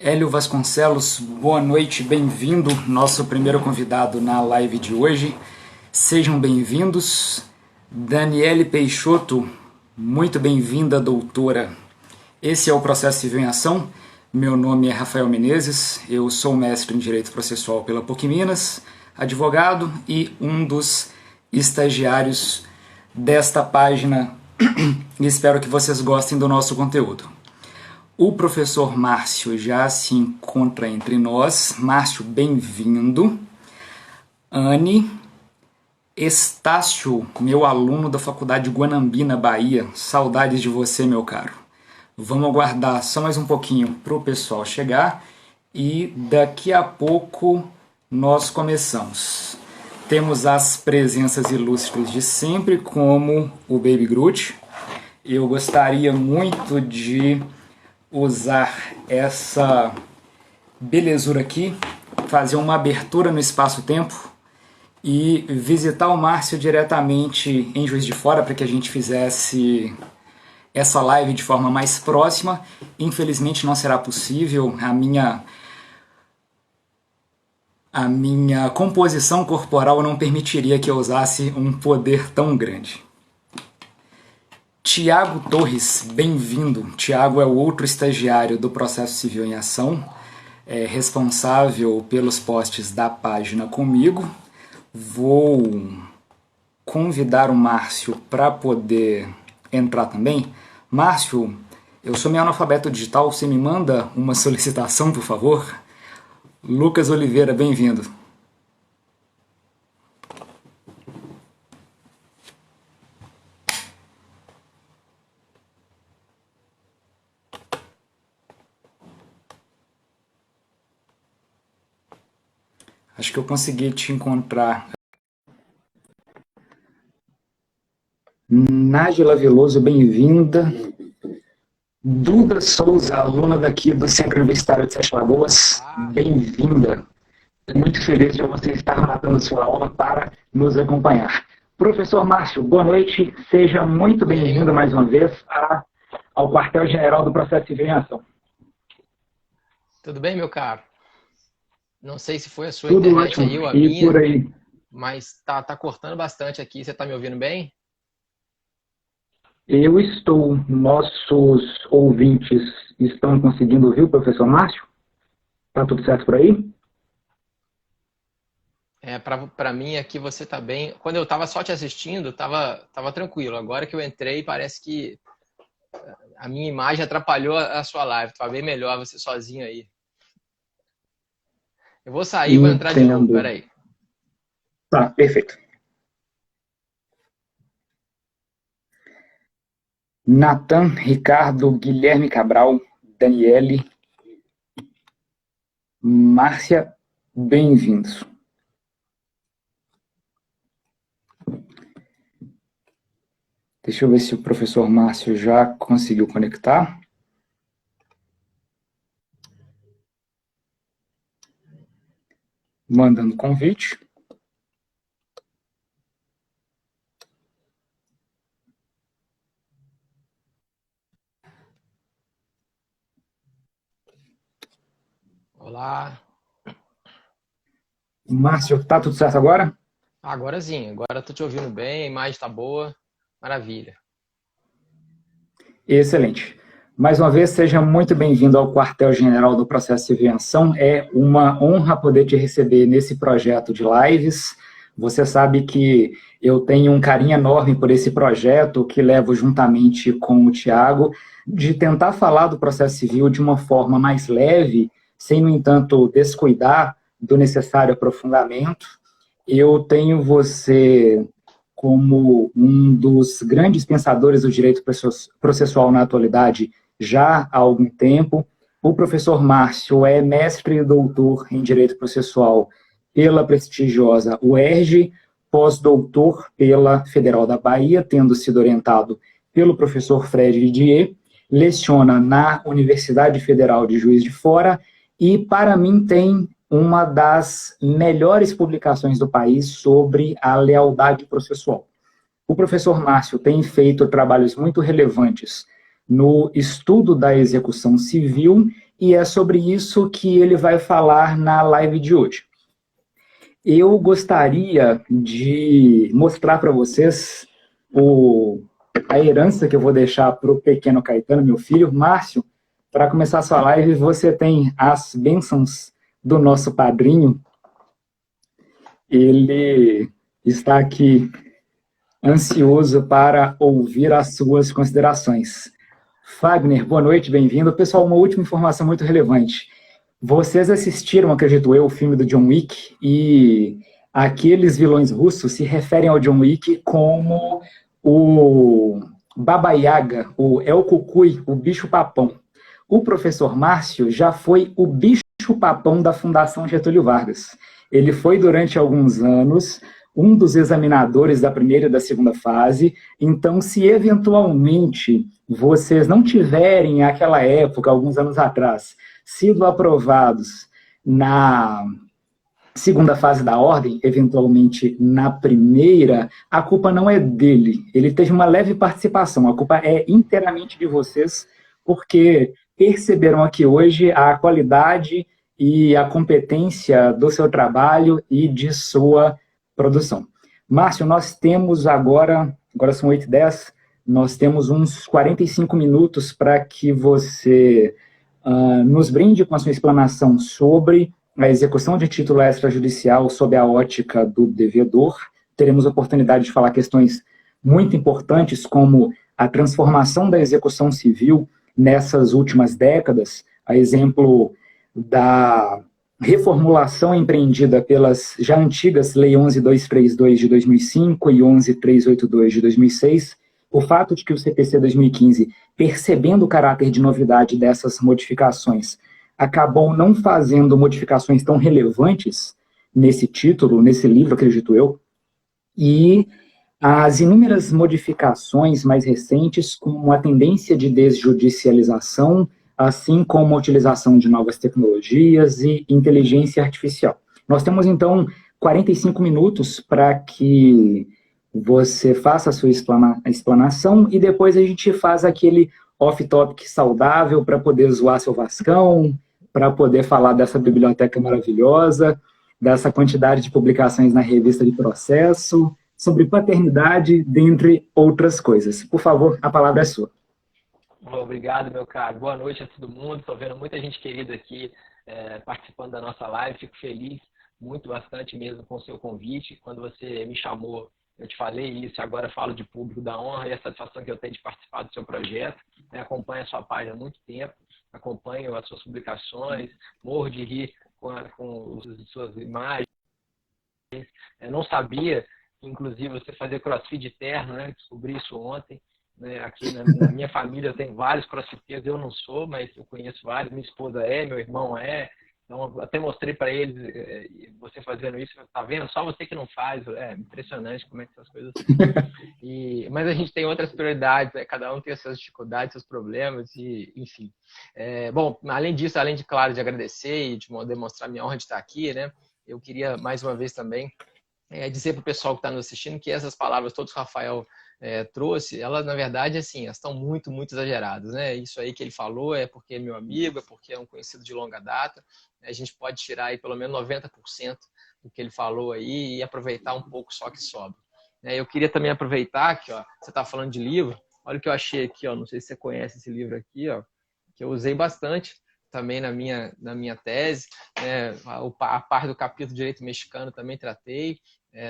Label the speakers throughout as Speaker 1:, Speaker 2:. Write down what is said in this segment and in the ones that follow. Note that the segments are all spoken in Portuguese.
Speaker 1: Hélio Vasconcelos, boa noite, bem-vindo, nosso primeiro convidado na live de hoje. Sejam bem-vindos. Daniele Peixoto, muito bem-vinda, doutora. Esse é o Processo Civil em Ação. Meu nome é Rafael Menezes, eu sou mestre em Direito Processual pela PUC Minas, advogado e um dos estagiários desta página e espero que vocês gostem do nosso conteúdo. O professor Márcio já se encontra entre nós. Márcio, bem-vindo. Anne, Estácio, meu aluno da Faculdade Guanambi, Bahia. Saudades de você, meu caro. Vamos aguardar só mais um pouquinho para o pessoal chegar e daqui a pouco nós começamos. Temos as presenças ilustres de sempre, como o Baby Groot. Eu gostaria muito de usar essa belezura aqui, fazer uma abertura no espaço-tempo e visitar o Márcio diretamente em Juiz de Fora para que a gente fizesse essa live de forma mais próxima. Infelizmente não será possível, a minha composição corporal não permitiria que eu usasse um poder tão grande. Tiago Torres, bem-vindo. Tiago é o outro estagiário do Processo Civil em Ação, responsável pelos posts da página comigo. Vou convidar o Márcio para poder entrar também. Márcio, eu sou meio analfabeto digital, você me manda uma solicitação, por favor? Lucas Oliveira, bem-vindo. Acho que eu consegui te encontrar. Nájila Veloso, bem-vinda. Duda Souza, aluna daqui do Centro Universitário de Sete Lagoas, bem-vinda. Muito feliz de você estar matando sua aula para nos acompanhar. Professor Márcio, boa noite. Seja muito bem-vindo mais uma vez ao quartel-general do Processo Civil em Ação.
Speaker 2: Tudo bem, meu caro? Não sei se foi a sua
Speaker 1: Tudo
Speaker 2: internet
Speaker 1: ótimo.
Speaker 2: aí ou a
Speaker 1: E
Speaker 2: minha,
Speaker 1: por aí?
Speaker 2: mas tá cortando bastante aqui. Você está me ouvindo bem?
Speaker 1: Eu estou. Nossos ouvintes estão conseguindo ouvir o professor Márcio? Tá tudo certo por aí?
Speaker 2: Para mim aqui você tá bem. Quando eu estava só te assistindo, tava tranquilo. Agora que eu entrei, parece que a minha imagem atrapalhou a sua live. Tá bem melhor você sozinho aí. Eu vou sair e vou entrar de novo, peraí.
Speaker 1: Tá, perfeito. Natan, Ricardo, Guilherme Cabral, Daniele, Márcia, bem-vindos. Deixa eu ver se o professor Márcio já conseguiu conectar. Mandando convite.
Speaker 2: Olá.
Speaker 1: Márcio, tá tudo certo agora?
Speaker 2: Agora sim, agora eu tô te ouvindo bem, a imagem tá boa. Maravilha.
Speaker 1: Excelente. Mais uma vez, seja muito bem-vindo ao quartel-general do Processo Civil em Ação. É uma honra poder te receber nesse projeto de lives. Você sabe que eu tenho um carinho enorme por esse projeto que levo juntamente com o Tiago, de tentar falar do processo civil de uma forma mais leve, sem, no entanto, descuidar do necessário aprofundamento. Eu tenho você como um dos grandes pensadores do direito processual na atualidade já há algum tempo. O professor Márcio é mestre e doutor em Direito Processual pela prestigiosa UERJ, pós-doutor pela Federal da Bahia, tendo sido orientado pelo professor Fred Didier, leciona na Universidade Federal de Juiz de Fora e, para mim, tem uma das melhores publicações do país sobre a lealdade processual. O professor Márcio tem feito trabalhos muito relevantes no estudo da execução civil e é sobre isso que ele vai falar na live de hoje. Eu gostaria de mostrar para vocês a herança que eu vou deixar para o pequeno Caetano, meu filho. Márcio, para começar a sua live, você tem as bênçãos do nosso padrinho. Ele está aqui ansioso para ouvir as suas considerações. Fagner, boa noite, bem-vindo. Pessoal, uma última informação muito relevante. Vocês assistiram, acredito eu, o filme do John Wick, e aqueles vilões russos se referem ao John Wick como o Baba Yaga, o El Cucuy, o bicho-papão. O professor Márcio já foi o bicho-papão da Fundação Getúlio Vargas. Ele foi, durante alguns anos, um dos examinadores da primeira e da segunda fase. Então, se eventualmente vocês não tiverem, naquela época, alguns anos atrás, sido aprovados na segunda fase da ordem, eventualmente na primeira, a culpa não é dele. Ele teve uma leve participação, a culpa é inteiramente de vocês, porque perceberam aqui hoje a qualidade e a competência do seu trabalho e de sua produção. Márcio, nós temos agora são 8h10, nós temos uns 45 minutos para que você nos brinde com a sua explanação sobre a execução de título extrajudicial sob a ótica do devedor. Teremos oportunidade de falar questões muito importantes, como a transformação da execução civil nessas últimas décadas, a exemplo da reformulação empreendida pelas já antigas Lei 11.232 de 2005 e 11.382 de 2006, o fato de que o CPC 2015, percebendo o caráter de novidade dessas modificações, acabou não fazendo modificações tão relevantes nesse título, nesse livro, acredito eu, e as inúmeras modificações mais recentes, como a tendência de desjudicialização, assim como a utilização de novas tecnologias e inteligência artificial. Nós temos, então, 45 minutos para que você faça a sua explanação e depois a gente faz aquele off-topic saudável para poder zoar seu Vascão, para poder falar dessa biblioteca maravilhosa, dessa quantidade de publicações na revista de processo, sobre paternidade, dentre outras coisas. Por favor, a palavra é sua.
Speaker 2: Obrigado, meu caro. Boa noite a todo mundo. Estou vendo muita gente querida aqui participando da nossa live. Fico feliz, bastante mesmo com o seu convite. Quando você me chamou, eu te falei isso, agora falo de público da honra e a satisfação que eu tenho de participar do seu projeto. Acompanho a sua página há muito tempo, acompanho as suas publicações, morro de rir com as suas imagens. Eu não sabia, inclusive, você fazer crossfit de terno, né? Descobri isso ontem. Aqui na minha família eu tenho vários crossfiteiros, eu não sou, mas eu conheço vários, minha esposa é, meu irmão é, então até mostrei para eles você fazendo isso, tá vendo? Só você que não faz, é impressionante como é que essas coisas são. Mas a gente tem outras prioridades, cada um tem as suas dificuldades, seus problemas, e enfim. Bom, além disso, claro, de agradecer e de demonstrar minha honra de estar aqui, né? Eu queria mais uma vez também dizer para o pessoal que está nos assistindo que essas palavras todas que o Rafael trouxe, elas na verdade assim, elas estão muito, muito exageradas, né? Isso aí que ele falou é porque é meu amigo, é porque é um conhecido de longa data. A gente pode tirar aí pelo menos 90% do que ele falou aí e aproveitar um pouco só que sobra. Eu queria também aproveitar que você está falando de livro, olha o que eu achei aqui, não sei se você conhece esse livro aqui, que eu usei bastante também na minha tese, a parte do capítulo de Direito Mexicano também tratei.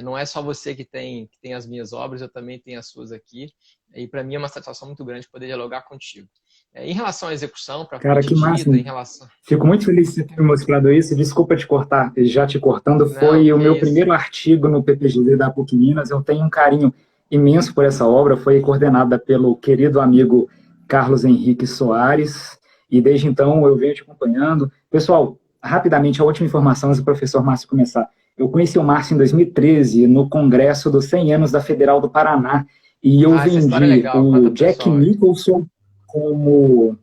Speaker 2: Não é só você que tem as minhas obras, eu também tenho as suas aqui. E para mim é uma satisfação muito grande poder dialogar contigo. Em relação à execução, para
Speaker 1: Cara, que massa. Fico muito feliz de você ter me mostrado isso. Desculpa te cortar, já te cortando. Foi o meu primeiro artigo no PPGD da PUC Minas. Eu tenho um carinho imenso por essa obra. Foi coordenada pelo querido amigo Carlos Henrique Soares. E desde então eu venho te acompanhando. Pessoal, rapidamente, a última informação antes do professor Márcio começar. Eu conheci o Márcio em 2013, no congresso dos 100 anos da Federal do Paraná, e eu vendi o Jack Nicholson como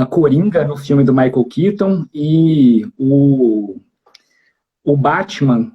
Speaker 1: Coringa no filme do Michael Keaton e o Batman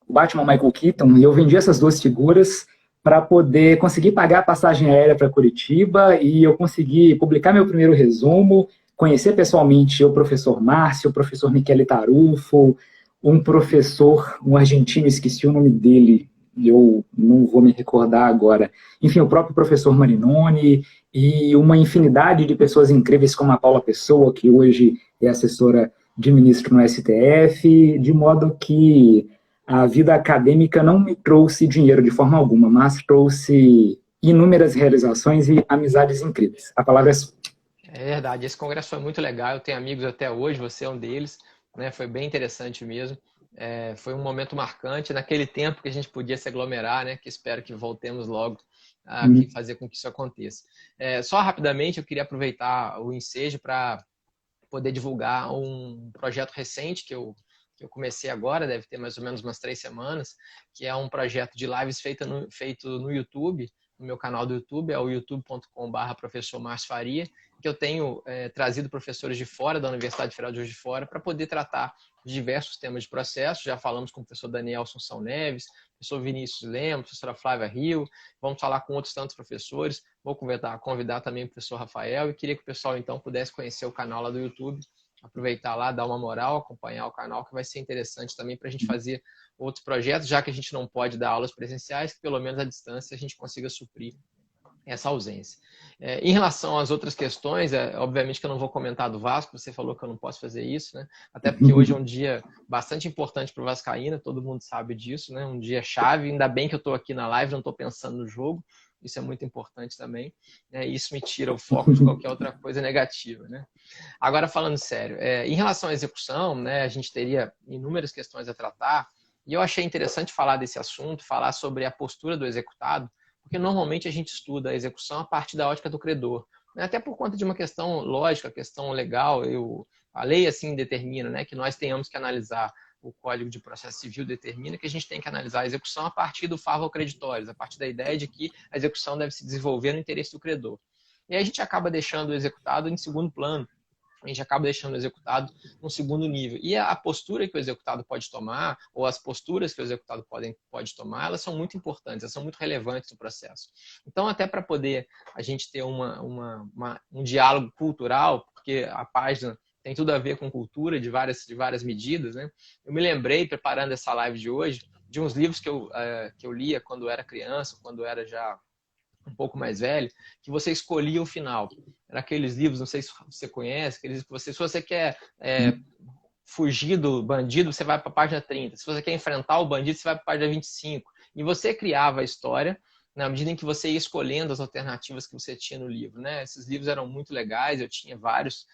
Speaker 1: Michael Keaton, e eu vendi essas duas figuras para poder conseguir pagar a passagem aérea para Curitiba e eu consegui publicar meu primeiro resumo, conhecer pessoalmente o professor Márcio, o professor Michele Tarufo, um professor, um argentino, esqueci o nome dele, eu não vou me recordar agora. Enfim, o próprio professor Marinoni e uma infinidade de pessoas incríveis como a Paula Pessoa, que hoje é assessora de ministro no STF, de modo que a vida acadêmica não me trouxe dinheiro de forma alguma, mas trouxe inúmeras realizações e amizades incríveis. A palavra é sua.
Speaker 2: É verdade, esse congresso foi muito legal, eu tenho amigos até hoje, você é um deles, né? Foi bem interessante mesmo. Foi um momento marcante naquele tempo que a gente podia se aglomerar, né? Que espero que voltemos logo a fazer com que isso aconteça. Só rapidamente, eu queria aproveitar o ensejo para poder divulgar um projeto recente que eu comecei agora, deve ter mais ou menos umas 3 semanas, que é um projeto de lives feito no YouTube, no meu canal do YouTube, é o youtube.com/professor Márcio Faria, que eu tenho trazido professores de fora, da Universidade Federal de Juiz de Fora, para poder tratar de diversos temas de processo. Já falamos com o professor Daniel Assunção Neves, professor Vinícius Lemos, professora Flávia Rio, vamos falar com outros tantos professores, vou convidar também o professor Rafael e queria que o pessoal então pudesse conhecer o canal lá do YouTube, aproveitar lá, dar uma moral, acompanhar o canal, que vai ser interessante também para a gente fazer outros projetos, já que a gente não pode dar aulas presenciais, que pelo menos à distância a gente consiga suprir essa ausência. Em relação às outras questões, obviamente que eu não vou comentar do Vasco, você falou que eu não posso fazer isso, né? Até porque hoje é um dia bastante importante para o Vascaína, todo mundo sabe disso, né? Um dia chave, ainda bem que eu estou aqui na live, não estou pensando no jogo, isso é muito importante também, né? Isso me tira o foco de qualquer outra coisa negativa, né? Agora, falando sério, em relação à execução, né, a gente teria inúmeras questões a tratar, e eu achei interessante falar desse assunto, falar sobre a postura do executado, porque normalmente a gente estuda a execução a partir da ótica do credor, né? Até por conta de uma questão lógica, questão legal, a lei assim determina, né, que nós tenhamos que analisar, o Código de Processo Civil determina que a gente tem que analisar a execução a partir do favo creditórios, a partir da ideia de que a execução deve se desenvolver no interesse do credor. E aí a gente acaba deixando o executado em segundo plano, a gente acaba deixando o executado num segundo nível. E a postura que o executado pode tomar, ou as posturas que o executado pode tomar, elas são muito importantes, elas são muito relevantes no processo. Então, até para poder a gente ter um diálogo cultural, porque a página tem tudo a ver com cultura de várias medidas, né? Eu me lembrei, preparando essa live de hoje, de uns livros que eu lia quando eu era criança, quando eu era já um pouco mais velho, que você escolhia o final. Era aqueles livros, não sei se você conhece, aqueles que se você quer fugir do bandido, você vai para a página 30. Se você quer enfrentar o bandido, você vai para a página 25. E você criava a história na medida em que você ia escolhendo as alternativas que você tinha no livro, né? Esses livros eram muito legais, eu tinha vários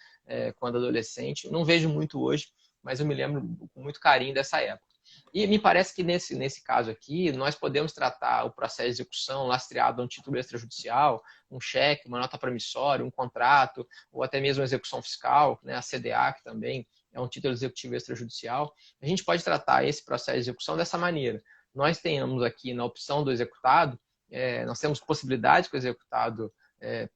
Speaker 2: quando adolescente. Eu não vejo muito hoje, mas eu me lembro com muito carinho dessa época. E me parece que nesse caso aqui, nós podemos tratar o processo de execução lastreado a um título extrajudicial, um cheque, uma nota promissória, um contrato, ou até mesmo uma execução fiscal, né, a CDA, que também é um título executivo extrajudicial. A gente pode tratar esse processo de execução dessa maneira. Nós tenhamos aqui na opção do executado, nós temos possibilidades que o executado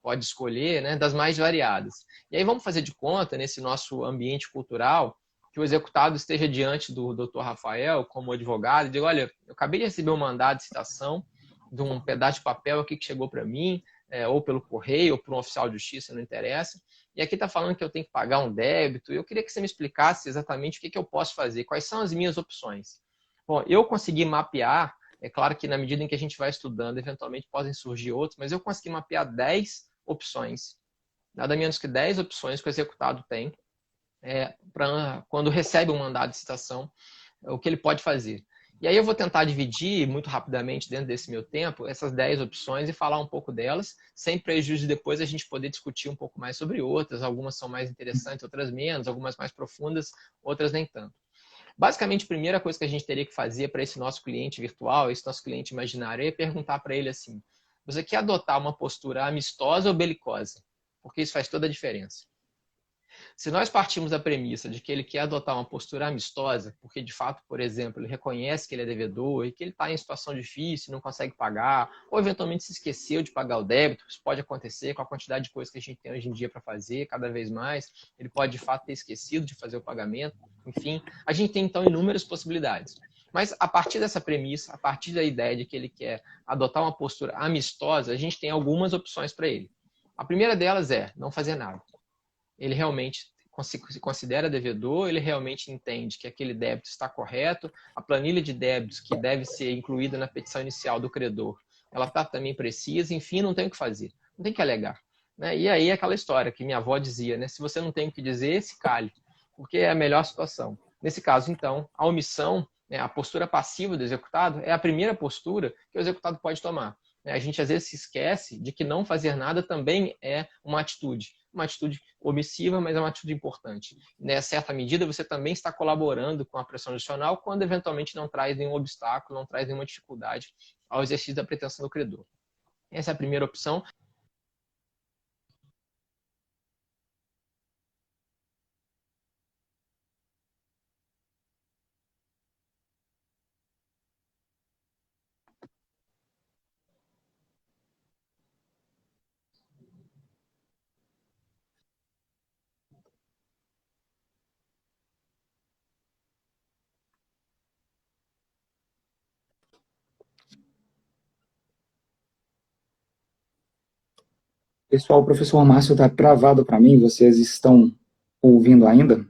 Speaker 2: pode escolher, né, das mais variadas. E aí vamos fazer de conta, nesse nosso ambiente cultural, que o executado esteja diante do Dr. Rafael como advogado e diga, olha, eu acabei de receber um mandado de citação de um pedaço de papel aqui que chegou para mim, ou pelo correio, ou por um oficial de justiça, não interessa, e aqui está falando que eu tenho que pagar um débito, e eu queria que você me explicasse exatamente o que eu posso fazer, quais são as minhas opções. Bom, eu consegui mapear, é claro que na medida em que a gente vai estudando, eventualmente podem surgir outros, mas eu consegui mapear 10 opções, nada menos que 10 opções que o executado tem, quando recebe um mandado de citação, o que ele pode fazer. E aí eu vou tentar dividir muito rapidamente, dentro desse meu tempo, essas 10 opções e falar um pouco delas, sem prejuízo de depois a gente poder discutir um pouco mais sobre outras. Algumas são mais interessantes, outras menos, algumas mais profundas, outras nem tanto. Basicamente, a primeira coisa que a gente teria que fazer para esse nosso cliente virtual, esse nosso cliente imaginário, é perguntar para ele assim, você quer adotar uma postura amistosa ou belicosa? Porque isso faz toda a diferença. Se nós partimos da premissa de que ele quer adotar uma postura amistosa, porque de fato, por exemplo, ele reconhece que ele é devedor e que ele está em situação difícil, não consegue pagar, ou eventualmente se esqueceu de pagar o débito, isso pode acontecer com a quantidade de coisas que a gente tem hoje em dia para fazer, cada vez mais, ele pode de fato ter esquecido de fazer o pagamento, enfim, a gente tem então inúmeras possibilidades. Mas a partir dessa premissa, a partir da ideia de que ele quer adotar uma postura amistosa, a gente tem algumas opções para ele. A primeira delas é não fazer nada. Ele realmente se considera devedor, ele realmente entende que aquele débito está correto, a planilha de débitos que deve ser incluída na petição inicial do credor, ela está também precisa, enfim, não tem o que fazer, não tem que alegar. Né? E aí aquela história que minha avó dizia, né? Se você não tem o que dizer, se cale, porque é a melhor situação. Nesse caso, então, a omissão, né, a postura passiva do executado é a primeira postura que o executado pode tomar. A gente às vezes se esquece de que não fazer nada também é uma atitude omissiva, mas é uma atitude importante. Em certa medida, você também está colaborando com a pressão adicional quando eventualmente não traz nenhum obstáculo, não traz nenhuma dificuldade ao exercício da pretensão do credor. Essa é a primeira opção.
Speaker 1: Pessoal, o professor Márcio está travado para mim, vocês estão ouvindo ainda?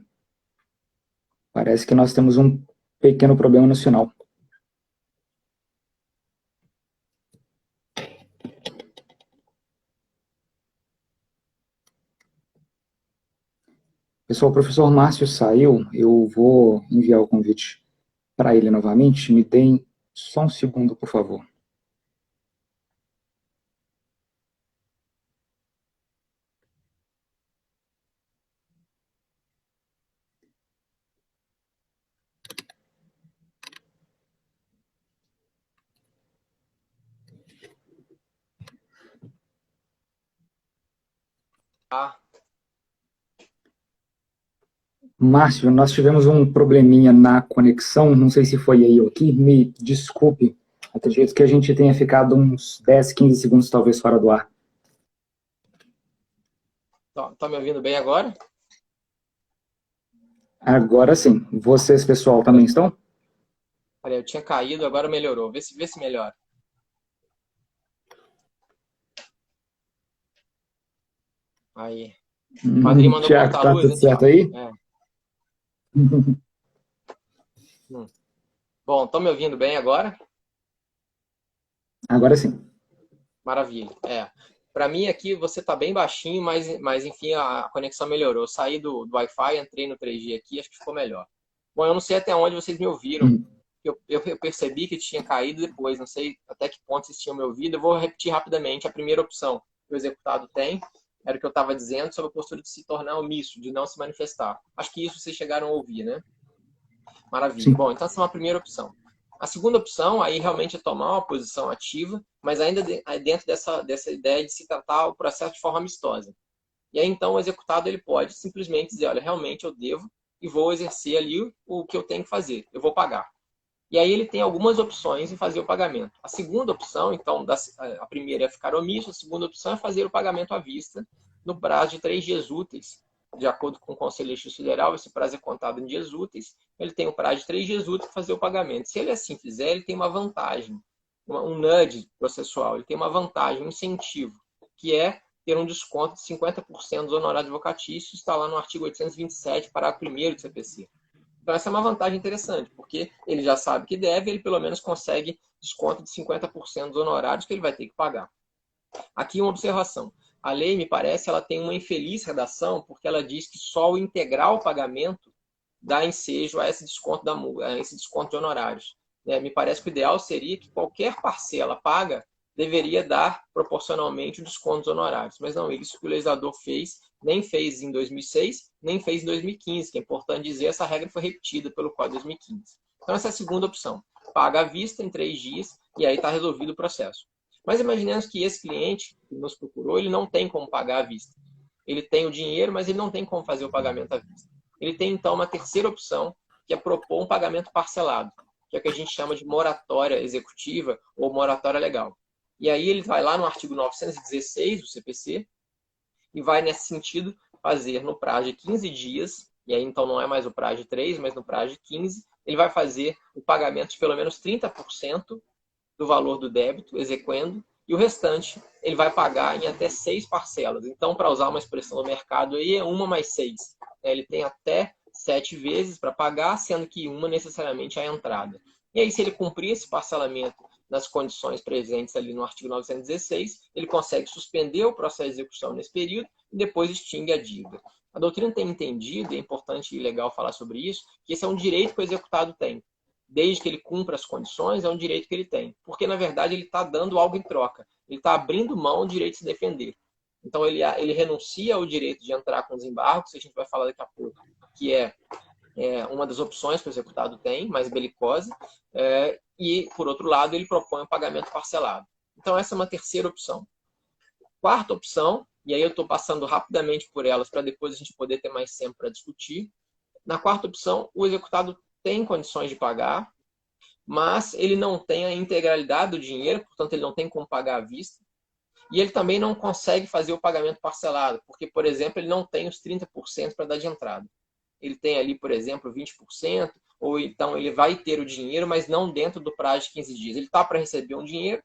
Speaker 1: Parece que nós temos um pequeno problema no sinal. Pessoal, o professor Márcio saiu, eu vou enviar o convite para ele novamente. Me deem só um segundo, por favor. Márcio, nós tivemos um probleminha na conexão, não sei se foi aí ou aqui, me desculpe, acredito que a gente tenha ficado uns 10, 15 segundos talvez fora do ar.
Speaker 2: Tá me ouvindo bem agora?
Speaker 1: Agora sim. Vocês, pessoal, também estão?
Speaker 2: Olha, eu tinha caído, agora melhorou. Vê se melhora. Aí. O padrinho mandou
Speaker 1: Tiago,
Speaker 2: cortar a
Speaker 1: tá
Speaker 2: luz,
Speaker 1: tudo
Speaker 2: né,
Speaker 1: certo
Speaker 2: Thiago?
Speaker 1: aí?
Speaker 2: É. Bom, estão me ouvindo bem agora?
Speaker 1: Agora sim.
Speaker 2: Maravilha. Para mim aqui você está bem baixinho, mas enfim, a conexão melhorou. Eu saí do Wi-Fi, entrei no 3G aqui, acho que ficou melhor. Bom, eu não sei até onde vocês me ouviram. Eu percebi que tinha caído depois, não sei até que ponto vocês tinham me ouvido. Eu vou repetir rapidamente. A primeira opção que o executado tem era o que eu estava dizendo sobre a postura de se tornar omisso, de não se manifestar. Acho que isso vocês chegaram a ouvir, né? Maravilha.
Speaker 1: Sim.
Speaker 2: Bom, então essa é uma primeira opção. A segunda opção aí realmente é tomar uma posição ativa, mas ainda dentro dessa ideia de se tratar o processo de forma amistosa. E aí então o executado ele pode simplesmente dizer, olha, realmente eu devo e vou exercer ali o que eu tenho que fazer, eu vou pagar. E aí ele tem algumas opções em fazer o pagamento. A segunda opção, então, a primeira é ficar omisso, a segunda opção é fazer o pagamento à vista no prazo de 3 dias úteis. De acordo com o Conselho de Justiça Federal, esse prazo é contado em dias úteis. Ele tem um prazo de 3 dias úteis para fazer o pagamento. Se ele assim fizer, ele tem uma vantagem, um nudge processual, ele tem uma vantagem, um incentivo, que é ter um desconto de 50% dos honorários advocatícios, está lá no artigo 827, parágrafo 1º do CPC. Então, essa é uma vantagem interessante, porque ele já sabe que deve, ele pelo menos consegue desconto de 50% dos honorários que ele vai ter que pagar. Aqui uma observação. A lei, me parece, ela tem uma infeliz redação, porque ela diz que só o integral pagamento dá ensejo a esse desconto de honorários. Me parece que o ideal seria que qualquer parcela paga deveria dar proporcionalmente o desconto dos honorários. Mas não, isso que o legislador fez, nem fez em 2006, nem fez em 2015, que é importante dizer, essa regra foi repetida pelo Código de 2015. Então, essa é a segunda opção. Paga à vista em 3 dias e aí está resolvido o processo. Mas imaginemos que esse cliente que nos procurou, ele não tem como pagar à vista. Ele tem o dinheiro, mas ele não tem como fazer o pagamento à vista. Ele tem, então, uma terceira opção, que é propor um pagamento parcelado, que é o que a gente chama de moratória executiva ou moratória legal. E aí ele vai lá no artigo 916 do CPC e vai, nesse sentido, fazer no prazo de 15 dias e aí então não é mais o prazo de 3, mas no prazo de 15, ele vai fazer o pagamento de pelo menos 30% do valor do débito, exequendo, e o restante ele vai pagar em até 6 parcelas. Então, para usar uma expressão do mercado aí, é 1 mais 6. Ele tem até 7 vezes para pagar, sendo que uma necessariamente é a entrada. E aí, se ele cumprir esse parcelamento nas condições presentes ali no artigo 916, ele consegue suspender o processo de execução nesse período e depois extingue a dívida. A doutrina tem entendido, é importante e legal falar sobre isso, que esse é um direito que o executado tem. Desde que ele cumpra as condições, é um direito que ele tem. Porque, na verdade, ele está dando algo em troca. Ele está abrindo mão do direito de se defender. Então, ele renuncia ao direito de entrar com os embargos, que a gente vai falar daqui a pouco, que é uma das opções que o executado tem, mais belicosa, e, por outro lado, ele propõe o pagamento parcelado. Então, essa é uma terceira opção. Quarta opção, e aí eu estou passando rapidamente por elas para depois a gente poder ter mais tempo para discutir. Na quarta opção, o executado tem condições de pagar, mas ele não tem a integralidade do dinheiro, portanto, ele não tem como pagar à vista. E ele também não consegue fazer o pagamento parcelado, porque, por exemplo, ele não tem os 30% para dar de entrada. Ele tem ali, por exemplo, 20%, ou então ele vai ter o dinheiro, mas não dentro do prazo de 15 dias. Ele está para receber um dinheiro,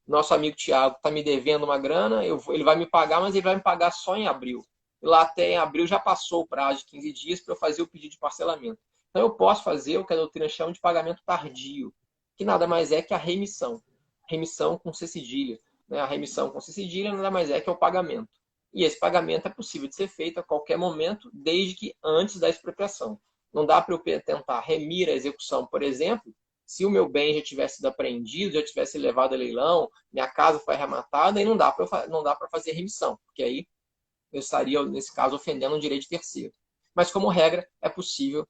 Speaker 2: nosso amigo Tiago está me devendo uma grana, ele vai me pagar, mas ele vai me pagar só em abril. E lá até em abril já passou o prazo de 15 dias para eu fazer o pedido de parcelamento. Então eu posso fazer o que a doutrina chama de pagamento tardio, que nada mais é que a remissão. Remissão com C cedilha. A remissão com C cedilha nada mais é que o pagamento. E esse pagamento é possível de ser feito a qualquer momento, desde que antes da expropriação. Não dá para eu tentar remir a execução, por exemplo, se o meu bem já tivesse sido apreendido, já tivesse levado a leilão, minha casa foi arrematada, e não dá para fazer remissão, porque aí eu estaria, nesse caso, ofendendo um direito de terceiro. Mas, como regra, é possível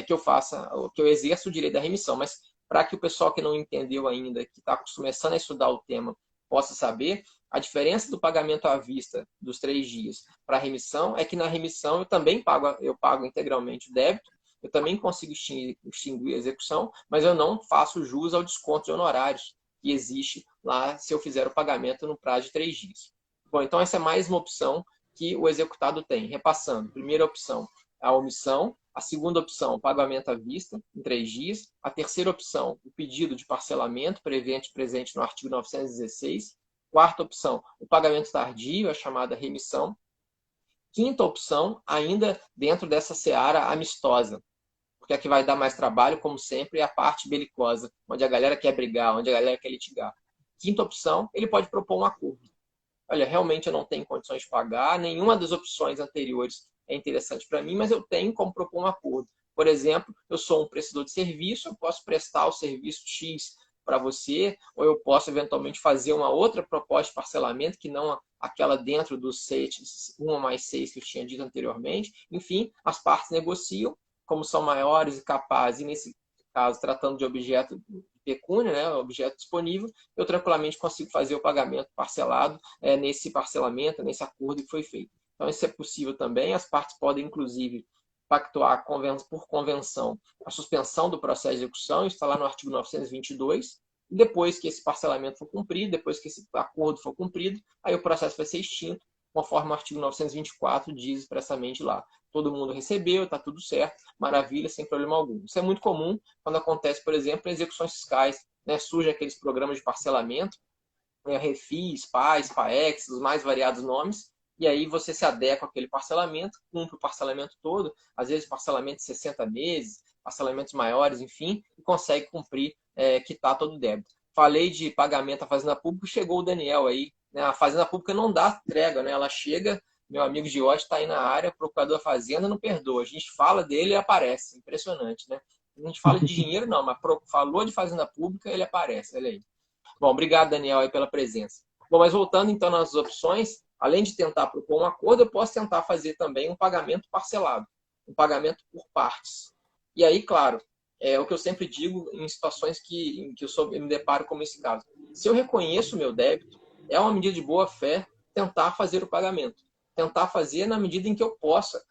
Speaker 2: que eu exerça o direito da remissão. Mas, para que o pessoal que não entendeu ainda, que está começando a estudar o tema, possa saber, a diferença do pagamento à vista dos 3 dias para a remissão é que na remissão eu pago integralmente o débito, eu também consigo extinguir a execução, mas eu não faço jus ao desconto de honorários que existe lá se eu fizer o pagamento no prazo de 3 dias. Bom, então essa é mais uma opção que o executado tem. Repassando, primeira opção, a omissão. A segunda opção, o pagamento à vista, em 3 dias. A terceira opção, o pedido de parcelamento, presente no artigo 916. Quarta opção, o pagamento tardio, a chamada remissão. Quinta opção, ainda dentro dessa seara amistosa, porque a que vai dar mais trabalho, como sempre, é a parte belicosa, onde a galera quer brigar, onde a galera quer litigar. Quinta opção, ele pode propor um acordo. Olha, realmente eu não tenho condições de pagar, nenhuma das opções anteriores é interessante para mim, mas eu tenho como propor um acordo. Por exemplo, eu sou um prestador de serviço, eu posso prestar o serviço X para você, ou eu posso eventualmente fazer uma outra proposta de parcelamento, que não aquela dentro dos 1 mais 6 que eu tinha dito anteriormente. Enfim, as partes negociam, como são maiores e capazes, e nesse caso, tratando de objeto de pecúnia, né, objeto disponível, eu tranquilamente consigo fazer o pagamento parcelado nesse parcelamento, nesse acordo que foi feito. Então, isso é possível também. As partes podem, inclusive, pactuar por convenção a suspensão do processo de execução, isso está lá no artigo 922, e depois que esse parcelamento for cumprido, depois que esse acordo for cumprido, aí o processo vai ser extinto, conforme o artigo 924 diz expressamente lá. Todo mundo recebeu, está tudo certo, maravilha, sem problema algum. Isso é muito comum quando acontece, por exemplo, em execuções fiscais, né? Surgem aqueles programas de parcelamento, Refis, PAS, PAEX, os mais variados nomes, e aí você se adequa àquele parcelamento, cumpre o parcelamento todo, às vezes parcelamento de 60 meses, parcelamentos maiores, enfim, e consegue cumprir, quitar todo o débito. Falei de pagamento à Fazenda Pública, chegou o Daniel aí, né? A Fazenda Pública não dá trégua, né? Ela chega, meu amigo Giotti está aí na área, procurador da Fazenda, não perdoa. A gente fala dele e aparece, impressionante, né? A gente fala de dinheiro não, mas falou de Fazenda Pública, ele aparece, olha aí. Bom, obrigado, Daniel, aí pela presença. Bom, mas voltando então nas opções, além de tentar propor um acordo, eu posso tentar fazer também um pagamento parcelado, um pagamento por partes. E aí, claro, é o que eu sempre digo em situações em que eu me deparo como esse caso. Se eu reconheço o meu débito, é uma medida de boa fé tentar fazer o pagamento. Tentar fazer na medida em que eu possa,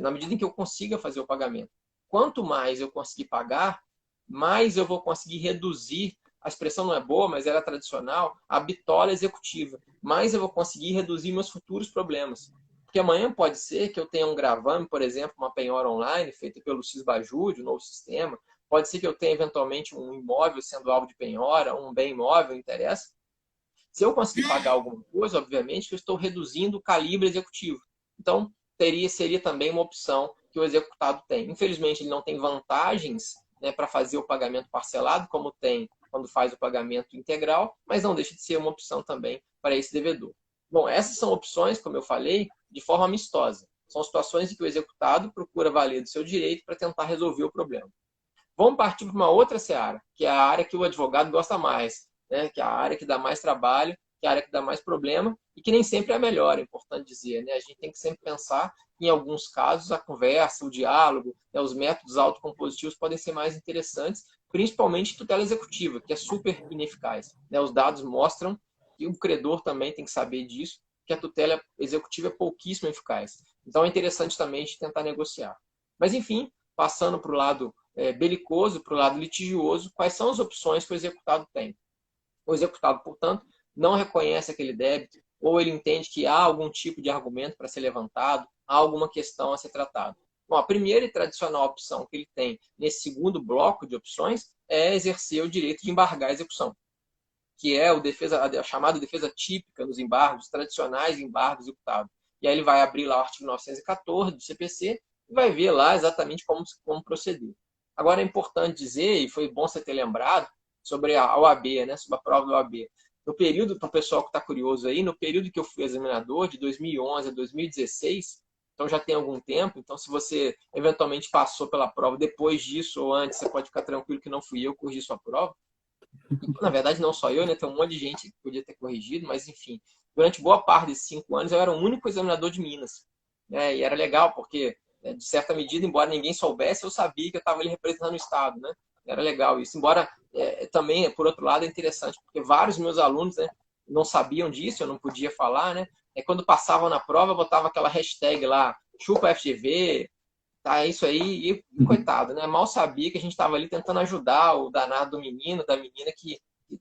Speaker 2: na medida em que eu consiga fazer o pagamento. Quanto mais eu conseguir pagar, mais eu vou conseguir reduzir, a expressão não é boa, mas ela é tradicional, a bitola executiva. Mais eu vou conseguir reduzir meus futuros problemas. Porque amanhã pode ser que eu tenha um gravame, por exemplo, uma penhora online feita pelo Cisbajud, o novo sistema. Pode ser que eu tenha eventualmente um imóvel sendo alvo de penhora, um bem imóvel, interessa. Se eu conseguir pagar alguma coisa, obviamente, eu estou reduzindo o calibre executivo. Então, seria também uma opção que o executado tem. Infelizmente, ele não tem vantagens, né, para fazer o pagamento parcelado, como tem quando faz o pagamento integral, mas não deixa de ser uma opção também para esse devedor. Bom, essas são opções, como eu falei, de forma amistosa. São situações em que o executado procura valer do seu direito para tentar resolver o problema. Vamos partir para uma outra seara, que é a área que o advogado gosta mais, né? Que é a área que dá mais trabalho, que é a área que dá mais problema e que nem sempre é a melhor, é importante dizer. Né? A gente tem que sempre pensar que, em alguns casos, a conversa, o diálogo, né, os métodos autocompositivos podem ser mais interessantes, principalmente tutela executiva, que é super ineficaz. Né? Os dados mostram, e o credor também tem que saber disso, que a tutela executiva é pouquíssimo eficaz. Então é interessante também tentar negociar. Mas, enfim, passando para o lado belicoso, para o lado litigioso, quais são as opções que o executado tem? O executado, portanto, não reconhece aquele débito, ou ele entende que há algum tipo de argumento para ser levantado, há alguma questão a ser tratada. Bom, a primeira e tradicional opção que ele tem nesse segundo bloco de opções é exercer o direito de embargar a execução, que é a chamada defesa típica nos embargos, tradicionais embargos executados. E aí ele vai abrir lá o artigo 914 do CPC e vai ver lá exatamente como proceder. Agora é importante dizer, e foi bom você ter lembrado, sobre a OAB, né, sobre a prova da OAB. No período, para o pessoal que está curioso aí, no período que eu fui examinador, de 2011 a 2016, então já tem algum tempo, então se você eventualmente passou pela prova depois disso ou antes, você pode ficar tranquilo que não fui eu que corrigi sua prova. Na verdade, não só eu, né? Tem um monte de gente que podia ter corrigido, mas enfim. Durante boa parte desses 5 anos, eu era o único examinador de Minas. Né? E era legal, porque, de certa medida, embora ninguém soubesse, eu sabia que eu estava ali representando o Estado. Né? Era legal isso. Embora, também, por outro lado, é interessante, porque vários meus alunos, né, não sabiam disso, eu não podia falar. Né? Quando passavam na prova, eu botava aquela hashtag lá, chupa FGV, tá, é isso aí, e coitado, né? Mal sabia que a gente estava ali tentando ajudar o danado do menino, da menina que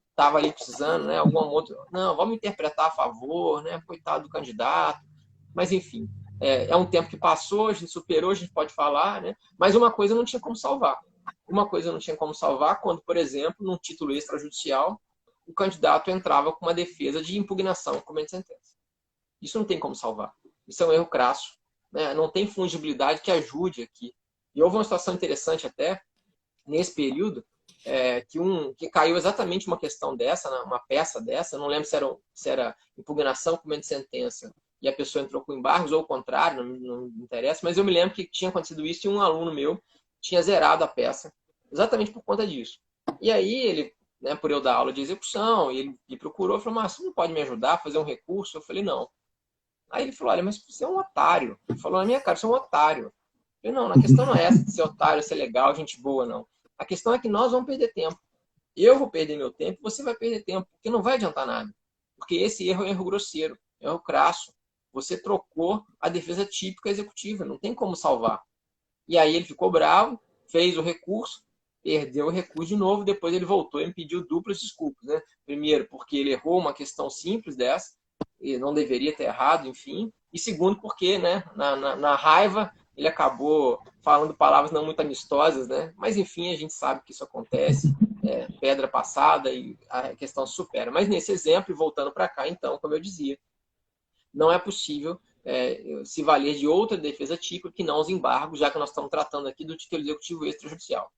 Speaker 2: estava ali precisando, né? Algum outro. Não, vamos interpretar a favor, né? Coitado do candidato. Mas, enfim, é um tempo que passou, a gente superou, a gente pode falar, né? Mas uma coisa não tinha como salvar. Uma coisa não tinha como salvar quando, por exemplo, num título extrajudicial, o candidato entrava com uma defesa de impugnação com de sentença. Isso não tem como salvar. Isso é um erro crasso. Né? Não tem fungibilidade que ajude aqui. E houve uma situação interessante até, nesse período, que caiu exatamente uma questão dessa, né? Uma peça dessa, não lembro se era impugnação com de sentença e a pessoa entrou com embargos, ou o contrário, não interessa, mas eu me lembro que tinha acontecido isso e um aluno meu tinha zerado a peça, exatamente por conta disso. E aí ele, né, por eu dar aula de execução, ele me procurou e falou, mas você não pode me ajudar a fazer um recurso? Eu falei, não. Aí ele falou, olha, mas você é um otário. Ele falou na minha cara, você é um otário. Eu falei, não, a questão não é essa de ser otário, ser legal, gente boa, não. A questão é que nós vamos perder tempo. Eu vou perder meu tempo, você vai perder tempo, porque não vai adiantar nada. Porque esse erro é um erro grosseiro, é um erro crasso. Você trocou a defesa típica executiva, não tem como salvar. E aí ele ficou bravo, fez o recurso, perdeu o recurso de novo, depois ele voltou e me pediu duplas desculpas. Né? Primeiro, porque ele errou uma questão simples dessa, e não deveria ter errado, enfim. E segundo, porque, né, na raiva, ele acabou falando palavras não muito amistosas, né? Mas, enfim, a gente sabe que isso acontece, pedra passada e a questão supera. Mas nesse exemplo, voltando para cá, então, como eu dizia, não é possível se valer de outra defesa típica que não os embargos, já que nós estamos tratando aqui do título executivo extrajudicial.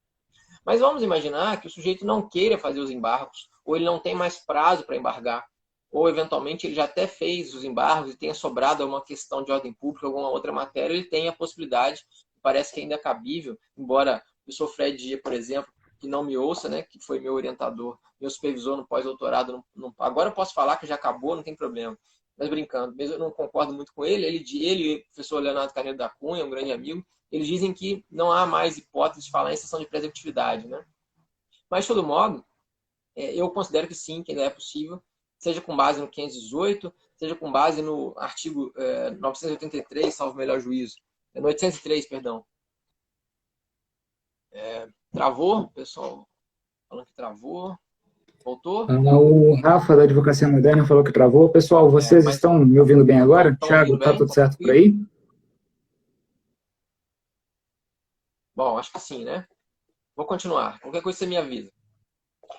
Speaker 2: Mas vamos imaginar que o sujeito não queira fazer os embargos, ou ele não tem mais prazo para embargar, ou eventualmente ele já até fez os embargos e tenha sobrado alguma questão de ordem pública, alguma outra matéria, ele tem a possibilidade, parece que ainda é cabível, embora o professor Fred Dia, por exemplo, que não me ouça, né, que foi meu orientador, meu supervisor no pós-doutorado, agora eu posso falar que já acabou, não tem problema, mas brincando, mesmo eu não concordo muito com ele, ele o professor Leonardo Carneiro da Cunha, um grande amigo, eles dizem que não há mais hipótese de falar em sessão de preservatividade, né? Mas, de todo modo, eu considero que sim, que ainda é possível, seja com base no 518, seja com base no artigo 983, salvo melhor juízo. No 803, perdão. Travou, pessoal? Falando que travou. Voltou?
Speaker 1: O Rafa, da Advocacia Moderna, falou que travou. Pessoal, vocês
Speaker 2: Mas
Speaker 1: estão me ouvindo bem agora?
Speaker 2: estão
Speaker 1: Thiago,
Speaker 2: ouvindo
Speaker 1: tá
Speaker 2: bem?
Speaker 1: tudo
Speaker 2: Estão
Speaker 1: certo por
Speaker 2: tranquilo?
Speaker 1: aí?
Speaker 2: Bom, acho que sim, né? Vou continuar. Qualquer coisa você me avisa.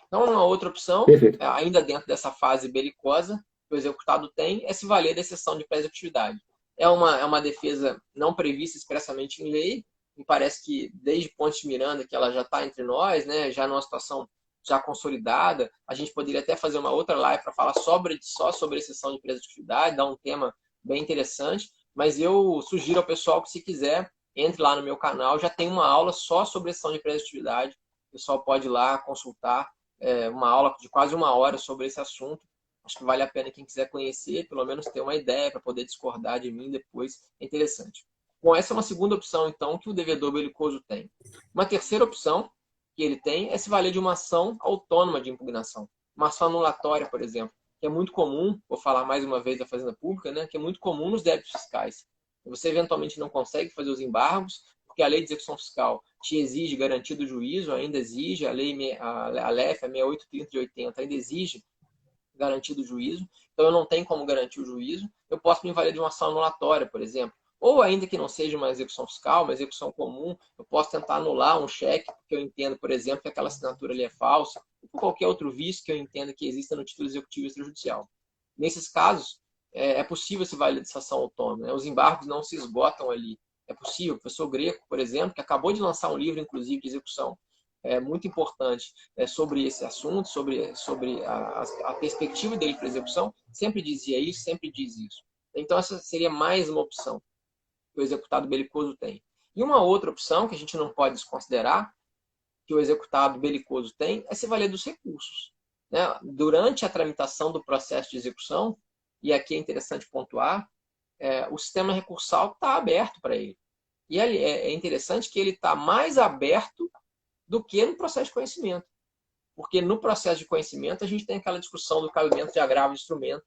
Speaker 2: Então, uma outra opção,
Speaker 1: Perfeito.
Speaker 2: ainda dentro dessa fase belicosa, que o executado tem, é se valer da exceção de pré-executividade. É uma defesa não prevista expressamente em lei, me parece que desde Pontes de Miranda, que ela já está entre nós, né, já numa situação já consolidada, a gente poderia até fazer uma outra live para falar só sobre exceção de pré-executividade, dar um tema bem interessante, mas eu sugiro ao pessoal que, se quiser, entre lá no meu canal, já tem uma aula só sobre exceção de pré-executividade, o pessoal pode ir lá consultar, uma aula de quase 1 hora sobre esse assunto. Acho que vale a pena quem quiser conhecer, pelo menos ter uma ideia para poder discordar de mim depois. É interessante. Bom, essa é uma segunda opção, então, que o devedor belicoso tem. Uma terceira opção que ele tem é se valer de uma ação autônoma de impugnação. Uma ação anulatória, por exemplo, que é muito comum, vou falar mais uma vez da Fazenda Pública, né, que é muito comum nos débitos fiscais. Você eventualmente não consegue fazer os embargos, porque a lei de execução fiscal te exige garantia do juízo, ainda exige, a LEF, a 6830 de 80, ainda exige garantia do juízo, então eu não tenho como garantir o juízo, eu posso me valer de uma ação anulatória, por exemplo. Ou ainda que não seja uma execução fiscal, uma execução comum, eu posso tentar anular um cheque, porque eu entendo, por exemplo, que aquela assinatura ali é falsa, ou por qualquer outro vício que eu entenda que exista no título executivo extrajudicial. Nesses casos, é possível se valer dessa ação autônoma, né? Os embargos não se esgotam ali. É possível. O professor Greco, por exemplo, que acabou de lançar um livro, inclusive, de execução, muito importante, sobre esse assunto, sobre a perspectiva dele para execução, sempre dizia isso, sempre diz isso. Então, essa seria mais uma opção que o executado belicoso tem. E uma outra opção que a gente não pode desconsiderar, que o executado belicoso tem, é se valer dos recursos. Né? Durante a tramitação do processo de execução, e aqui é interessante pontuar, o sistema recursal está aberto para ele. E é interessante que ele está mais aberto do que no processo de conhecimento. Porque no processo de conhecimento a gente tem aquela discussão do cabimento de agravo de instrumento,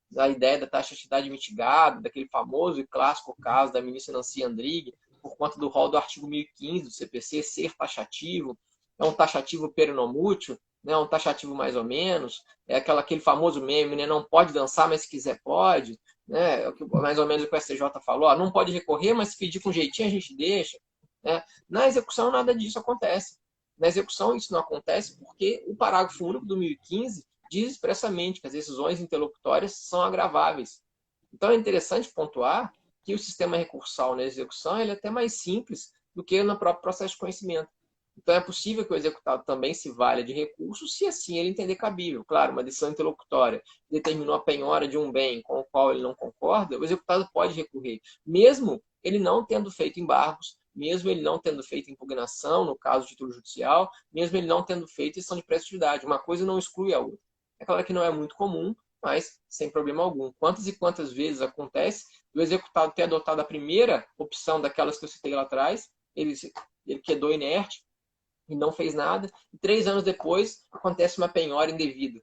Speaker 2: da ideia da taxatividade mitigada, daquele famoso e clássico caso da ministra Nancy Andrighi, por conta do rol do artigo 1015 do CPC ser taxativo, é um taxativo peronomútil, né, um taxativo mais ou menos, é aquele famoso meme, né, não pode dançar, mas se quiser pode, né, mais ou menos o que o STJ falou, não pode recorrer, mas se pedir com jeitinho a gente deixa. Né? Na execução nada disso acontece. Na execução isso não acontece porque o parágrafo único do 1015 diz expressamente que as decisões interlocutórias são agraváveis. Então é interessante pontuar que o sistema recursal na execução ele é até mais simples do que no próprio processo de conhecimento. Então é possível que o executado também se valha de recursos se assim ele entender cabível. Claro, uma decisão interlocutória determinou a penhora de um bem com o qual ele não concorda, o executado pode recorrer, mesmo ele não tendo feito embargos, mesmo ele não tendo feito impugnação, no caso de título judicial, mesmo ele não tendo feito exceção de prestatividade. Uma coisa não exclui a outra. É claro que não é muito comum, mas sem problema algum. Quantas e quantas vezes acontece do executado ter adotado a primeira opção daquelas que eu citei lá atrás, ele quedou inerte e não fez nada, e 3 anos depois acontece uma penhora indevida.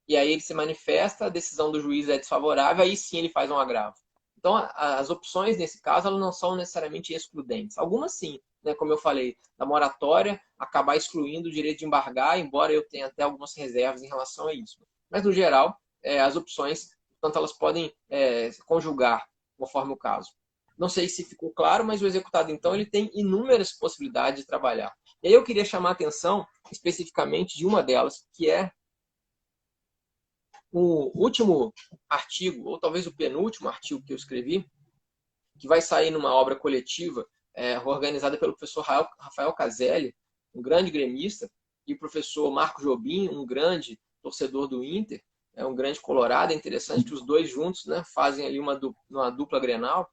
Speaker 2: E aí ele se manifesta, a decisão do juiz é desfavorável, aí sim ele faz um agravo. Então, as opções, nesse caso, elas não são necessariamente excludentes. Algumas sim, né? Como eu falei, da moratória, acabar excluindo o direito de embargar, embora eu tenha até algumas reservas em relação a isso. Mas, no geral, as opções, portanto, elas podem conjugar, conforme o caso. Não sei se ficou claro, mas o executado, então, ele tem inúmeras possibilidades de trabalhar. E aí eu queria chamar a atenção especificamente de uma delas, que é o último artigo, ou talvez o penúltimo artigo que eu escrevi, que vai sair numa obra coletiva organizada pelo professor Rafael Caselli, um grande gremista, e o professor Marco Jobim, um grande torcedor do Inter, um grande colorado. É interessante que os dois juntos, né, fazem ali uma dupla Grenal,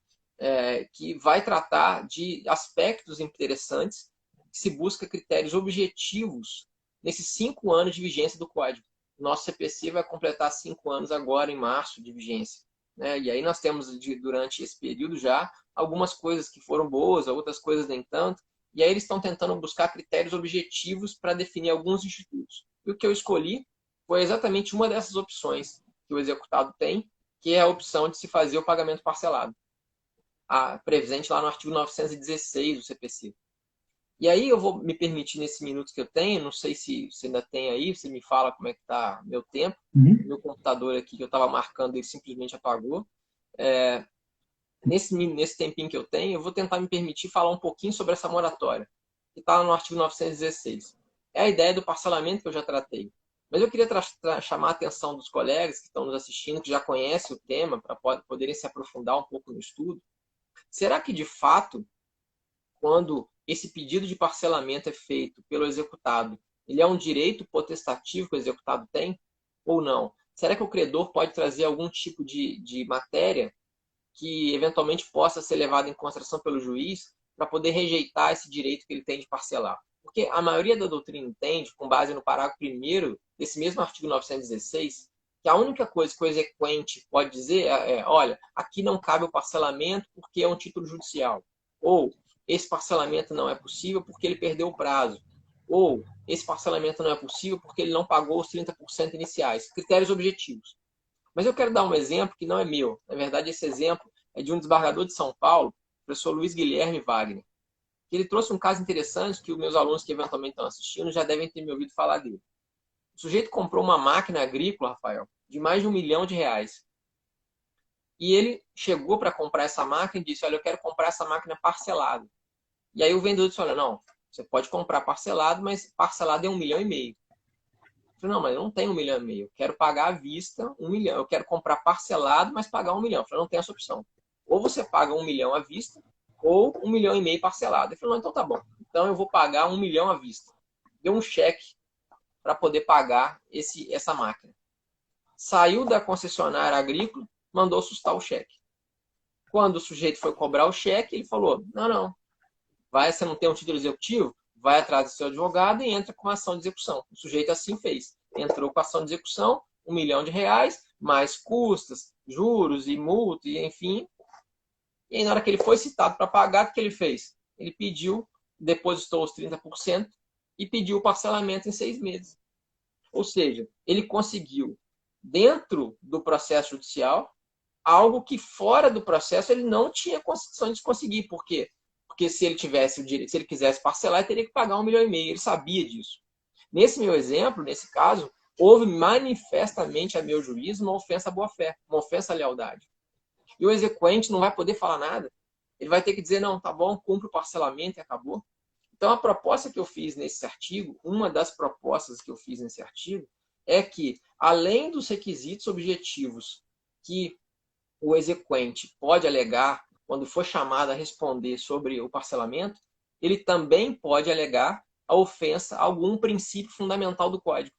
Speaker 2: que vai tratar de aspectos interessantes, que se busca critérios objetivos nesses 5 anos de vigência do Código. Nosso CPC vai completar 5 anos agora, em março, de vigência. Né? E aí nós temos, durante esse período já, algumas coisas que foram boas, outras coisas nem tanto. E aí eles estão tentando buscar critérios objetivos para definir alguns institutos. E o que eu escolhi foi exatamente uma dessas opções que o executado tem, que é a opção de se fazer o pagamento parcelado, presente lá no artigo 916 do CPC. E aí eu vou me permitir, nesse minuto que eu tenho, não sei se você ainda tem aí, você me fala como é que está meu tempo.
Speaker 1: Uhum.
Speaker 2: Meu computador aqui, que eu estava marcando, ele simplesmente apagou. Nesse tempinho que eu tenho, eu vou tentar me permitir falar um pouquinho sobre essa moratória, que está no artigo 916. É a ideia do parcelamento que eu já tratei. Mas eu queria chamar a atenção dos colegas que estão nos assistindo, que já conhecem o tema, para poderem se aprofundar um pouco no estudo. Será que, de fato, quando esse pedido de parcelamento é feito pelo executado, ele é um direito potestativo que o executado tem ou não? Será que o credor pode trazer algum tipo de matéria que eventualmente possa ser levada em consideração pelo juiz para poder rejeitar esse direito que ele tem de parcelar? Porque a maioria da doutrina entende, com base no parágrafo 1º desse mesmo artigo 916, que a única coisa que o exequente pode dizer olha, aqui não cabe o parcelamento porque é um título judicial. Ou esse parcelamento não é possível porque ele perdeu o prazo. Ou esse parcelamento não é possível porque ele não pagou os 30% iniciais. Critérios objetivos. Mas eu quero dar um exemplo que não é meu. Na verdade, esse exemplo é de um desembargador de São Paulo, o professor Luiz Guilherme Wagner. Ele trouxe um caso interessante que os meus alunos que eventualmente estão assistindo já devem ter me ouvido falar dele. O sujeito comprou uma máquina agrícola, Rafael, de mais de R$ 1.000.000. E ele chegou para comprar essa máquina e disse, olha, eu quero comprar essa máquina parcelada. E aí o vendedor disse, olha, não, você pode comprar parcelado, mas parcelado é 1,5 milhão. Eu falei, não, mas eu não tenho 1,5 milhão. Eu quero pagar à vista 1 milhão. Eu quero comprar parcelado, mas pagar 1 milhão. Eu falei, não tem essa opção. Ou você paga 1 milhão à vista, ou 1,5 milhão parcelado. Ele falou, não, então tá bom. Então eu vou pagar 1 milhão à vista. Deu um cheque para poder pagar essa máquina. Saiu da concessionária agrícola, mandou sustar o cheque. Quando o sujeito foi cobrar o cheque, ele falou, não, você não tem um título executivo? Vai atrás do seu advogado e entra com a ação de execução. O sujeito assim fez. Entrou com a ação de execução, R$ 1 milhão, mais custas, juros e multa, e enfim. E aí, na hora que ele foi citado para pagar, o que ele fez? Ele pediu, depositou os 30% e pediu o parcelamento em 6 meses. Ou seja, ele conseguiu, dentro do processo judicial, algo que fora do processo ele não tinha condição de conseguir. Por quê? Porque se ele tivesse o direito, se ele quisesse parcelar, ele teria que pagar 1,5 milhão. Ele sabia disso. Nesse meu exemplo, nesse caso, houve manifestamente, a meu juízo, uma ofensa à boa-fé, uma ofensa à lealdade. E o exequente não vai poder falar nada. Ele vai ter que dizer, não, tá bom, cumpre o parcelamento e acabou. Então, a proposta que eu fiz nesse artigo, uma das propostas que eu fiz nesse artigo, é que, além dos requisitos objetivos que o exequente pode alegar quando for chamado a responder sobre o parcelamento, ele também pode alegar a ofensa a algum princípio fundamental do Código.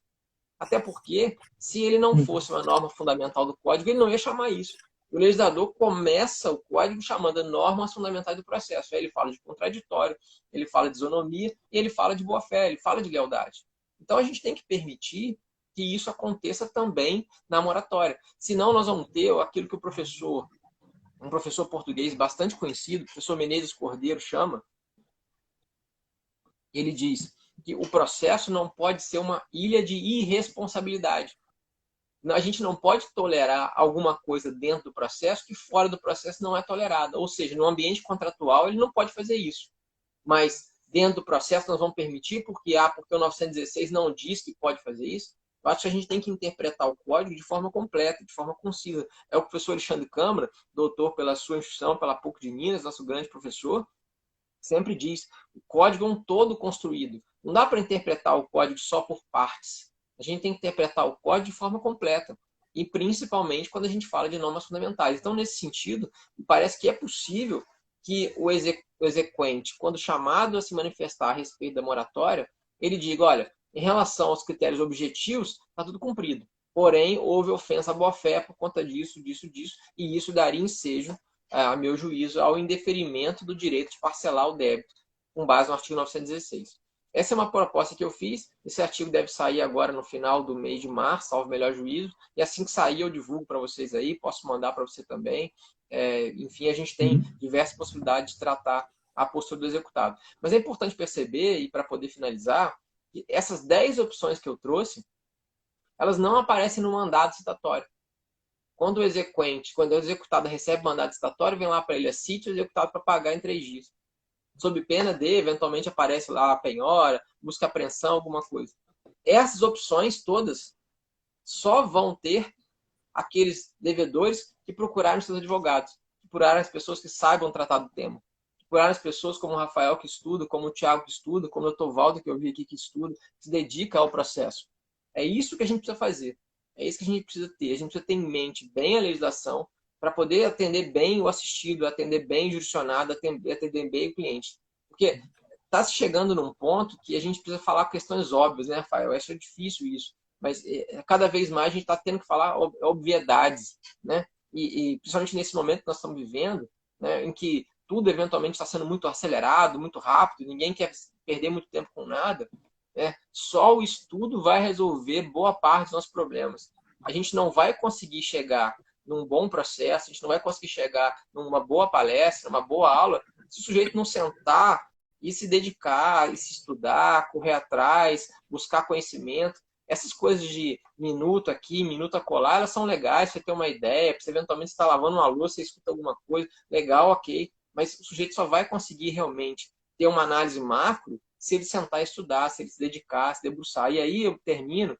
Speaker 2: Até porque, se ele não fosse uma norma fundamental do Código, ele não ia chamar isso. O legislador começa o Código chamando normas fundamentais do processo. Aí ele fala de contraditório, ele fala de isonomia e ele fala de boa-fé, ele fala de lealdade. Então, a gente tem que permitir que isso aconteça também na moratória. Senão, nós vamos ter aquilo que um professor português bastante conhecido, o professor Menezes Cordeiro, chama. Ele diz que o processo não pode ser uma ilha de irresponsabilidade. A gente não pode tolerar alguma coisa dentro do processo que fora do processo não é tolerada. Ou seja, no ambiente contratual ele não pode fazer isso. Mas dentro do processo nós vamos permitir porque o 916 não diz que pode fazer isso. Eu acho que a gente tem que interpretar o código de forma completa, de forma concisa. É o professor Alexandre Câmara, doutor pela sua instituição, pela PUC de Minas, nosso grande professor, sempre diz, o código é um todo construído. Não dá para interpretar o código só por partes. A gente tem que interpretar o código de forma completa. E principalmente quando a gente fala de normas fundamentais. Então, nesse sentido, parece que é possível que o exequente, quando chamado a se manifestar a respeito da moratória, ele diga, olha, em relação aos critérios objetivos, está tudo cumprido. Porém, houve ofensa à boa-fé por conta disso, e isso daria ensejo, a meu juízo, ao indeferimento do direito de parcelar o débito, com base no artigo 916. Essa é uma proposta que eu fiz. Esse artigo deve sair agora no final do mês de março, salvo melhor juízo. E assim que sair, eu divulgo para vocês aí. Posso mandar para você também. Enfim, a gente tem diversas possibilidades de tratar a postura do executado. Mas é importante perceber, e para poder finalizar, que essas 10 opções que eu trouxe, elas não aparecem no mandado citatório. Quando o executado recebe mandado citatório, vem lá para ele, cite o executado para pagar em 3 dias. sob pena de, eventualmente aparece lá a penhora, busca apreensão, alguma coisa. Essas opções todas só vão ter aqueles devedores que procurarem seus advogados, que procurarem as pessoas que saibam tratar do tema, que procurarem as pessoas como o Rafael que estuda, como o Thiago que estuda, como o Dr. Valdo que eu vi aqui que estuda, que se dedica ao processo. É isso que a gente precisa fazer. É isso que a gente precisa ter. A gente precisa ter em mente bem a legislação para poder atender bem o assistido, atender bem o jurisdicionado, atender bem o cliente. Porque está chegando num ponto que a gente precisa falar questões óbvias, né, Rafael? É difícil isso. Mas cada vez mais a gente está tendo que falar obviedades, né? E principalmente nesse momento que nós estamos vivendo, né, em que tudo eventualmente está sendo muito acelerado, muito rápido, ninguém quer perder muito tempo com nada, só o estudo vai resolver boa parte dos nossos problemas. A gente não vai conseguir chegar num bom processo, a gente não vai conseguir chegar numa boa palestra, numa boa aula, se o sujeito não sentar e se dedicar, e se estudar, correr atrás, buscar conhecimento. Essas coisas de minuto aqui, minuto acolá, elas são legais, você ter uma ideia, você eventualmente está lavando uma louça, você escuta alguma coisa, legal, ok, mas o sujeito só vai conseguir realmente ter uma análise macro se ele sentar e estudar, se ele se dedicar, se debruçar. E aí eu termino,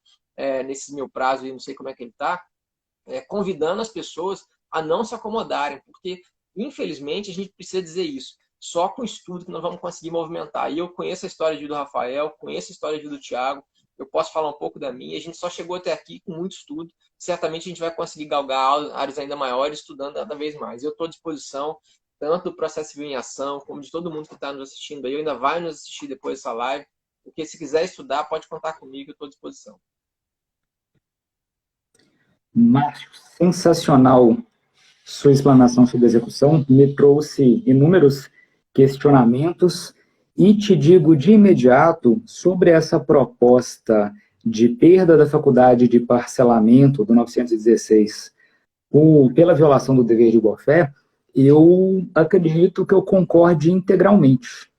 Speaker 2: nesse meu prazo, e não sei como é que ele está, convidando as pessoas a não se acomodarem, porque, infelizmente, a gente precisa dizer isso. Só com estudo que nós vamos conseguir movimentar. E eu conheço a história do Rafael, conheço a história do Thiago, eu posso falar um pouco da minha. A gente só chegou até aqui com muito estudo. Certamente a gente vai conseguir galgar áreas ainda maiores, estudando cada vez mais. Eu estou à disposição, tanto do Processo Civil em Ação, como de todo mundo que está nos assistindo aí. Eu ainda vai nos assistir depois dessa live. Porque se quiser estudar, pode contar comigo, eu estou à disposição.
Speaker 1: Márcio, sensacional sua explanação sobre a execução, me trouxe inúmeros questionamentos e te digo de imediato sobre essa proposta de perda da faculdade de parcelamento do 916 pela violação do dever de boa-fé, eu acredito que eu concorde integralmente.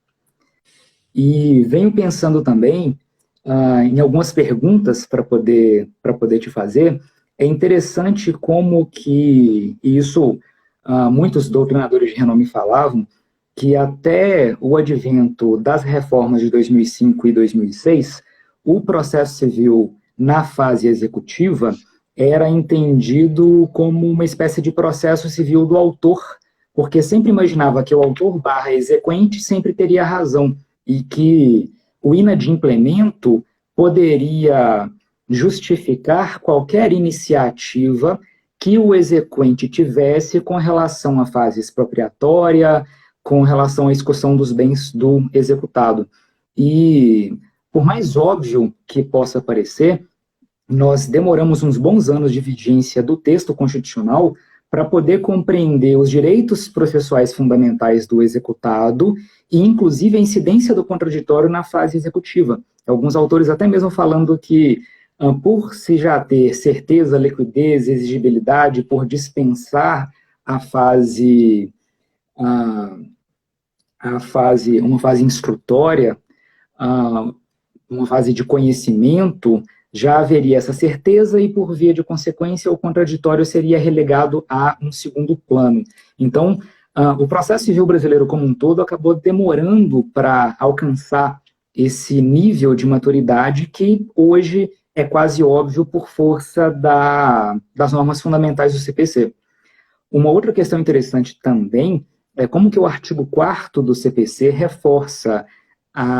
Speaker 1: E venho pensando também em algumas perguntas para poder te fazer. É interessante como que isso, muitos doutrinadores de renome falavam, que até o advento das reformas de 2005 e 2006, o processo civil na fase executiva era entendido como uma espécie de processo civil do autor, porque sempre imaginava que o autor / exequente sempre teria razão, e que o inadimplemento poderia justificar qualquer iniciativa que o exequente tivesse com relação à fase expropriatória, com relação à execução dos bens do executado. E, por mais óbvio que possa parecer, nós demoramos uns bons anos de vigência do texto constitucional para poder compreender os direitos processuais fundamentais do executado e, inclusive, a incidência do contraditório na fase executiva. Alguns autores até mesmo falando que, por se já ter certeza, liquidez, exigibilidade, por dispensar uma fase instrutória, uma fase de conhecimento, já haveria essa certeza e, por via de consequência, o contraditório seria relegado a um segundo plano. Então, o processo civil brasileiro como um todo acabou demorando para alcançar esse nível de maturidade que hoje é quase óbvio por força das normas fundamentais do CPC. Uma outra questão interessante também é como que o artigo 4º do CPC reforça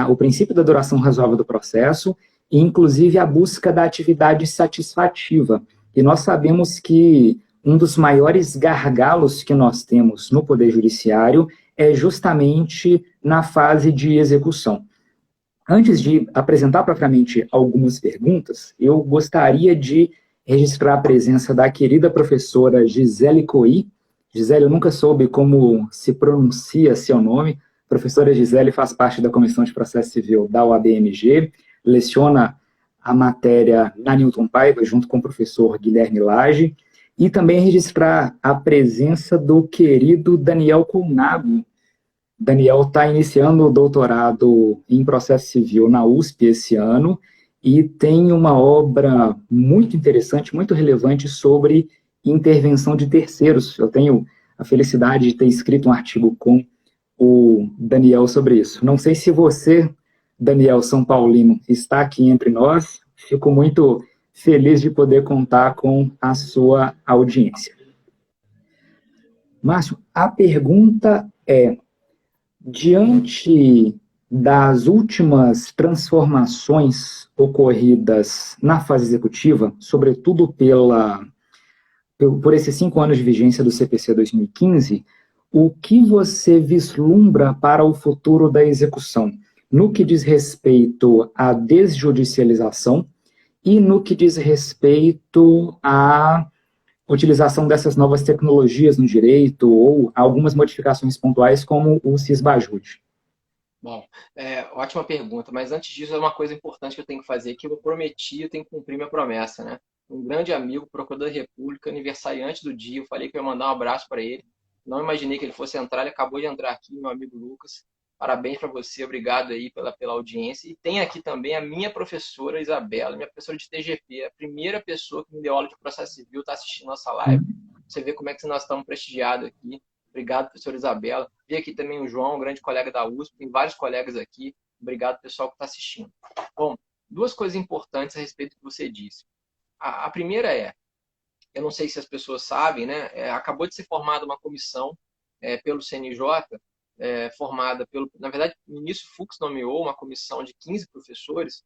Speaker 1: o princípio da duração razoável do processo e, inclusive, a busca da atividade satisfativa. E nós sabemos que um dos maiores gargalos que nós temos no Poder Judiciário é justamente na fase de execução. Antes de apresentar propriamente algumas perguntas, eu gostaria de registrar a presença da querida professora Gisele Coy. Gisele, eu nunca soube como se pronuncia seu nome. A professora Gisele faz parte da Comissão de Processo Civil da UABMG, leciona a matéria na Newton Paiva, junto com o professor Guilherme Lage, e também registrar a presença do querido Daniel Colnago. Daniel está iniciando o doutorado em processo civil na USP esse ano e tem uma obra muito interessante, muito relevante sobre intervenção de terceiros. Eu tenho a felicidade de ter escrito um artigo com o Daniel sobre isso. Não sei se você, Daniel São Paulino, está aqui entre nós. Fico muito feliz de poder contar com a sua audiência. Márcio, a pergunta é: diante das últimas transformações ocorridas na fase executiva, sobretudo por esses 5 anos de vigência do CPC 2015, o que você vislumbra para o futuro da execução, no que diz respeito à desjudicialização e no que diz respeito à utilização dessas novas tecnologias no direito ou algumas modificações pontuais como o Cisbajud?
Speaker 2: Bom, ótima pergunta, mas antes disso, é uma coisa importante que eu tenho que fazer, que eu prometi, eu tenho que cumprir minha promessa, né? Um grande amigo, procurador da República, aniversariante do dia, eu falei que eu ia mandar um abraço para ele. Não imaginei que ele fosse entrar, ele acabou de entrar aqui, meu amigo Lucas. Parabéns para você, obrigado aí pela audiência. E tem aqui também a minha professora Isabela, minha professora de TGP, a primeira pessoa que me deu aula de processo civil, está assistindo nossa live. Você vê como é que nós estamos prestigiados aqui. Obrigado, professora Isabela. Vi aqui também o João, um grande colega da USP, tem vários colegas aqui. Obrigado, pessoal, que está assistindo. Bom, duas coisas importantes a respeito do que você disse. A primeira eu não sei se as pessoas sabem, né? Acabou de ser formada uma comissão pelo CNJ, formada na verdade, o ministro Fux nomeou uma comissão de 15 professores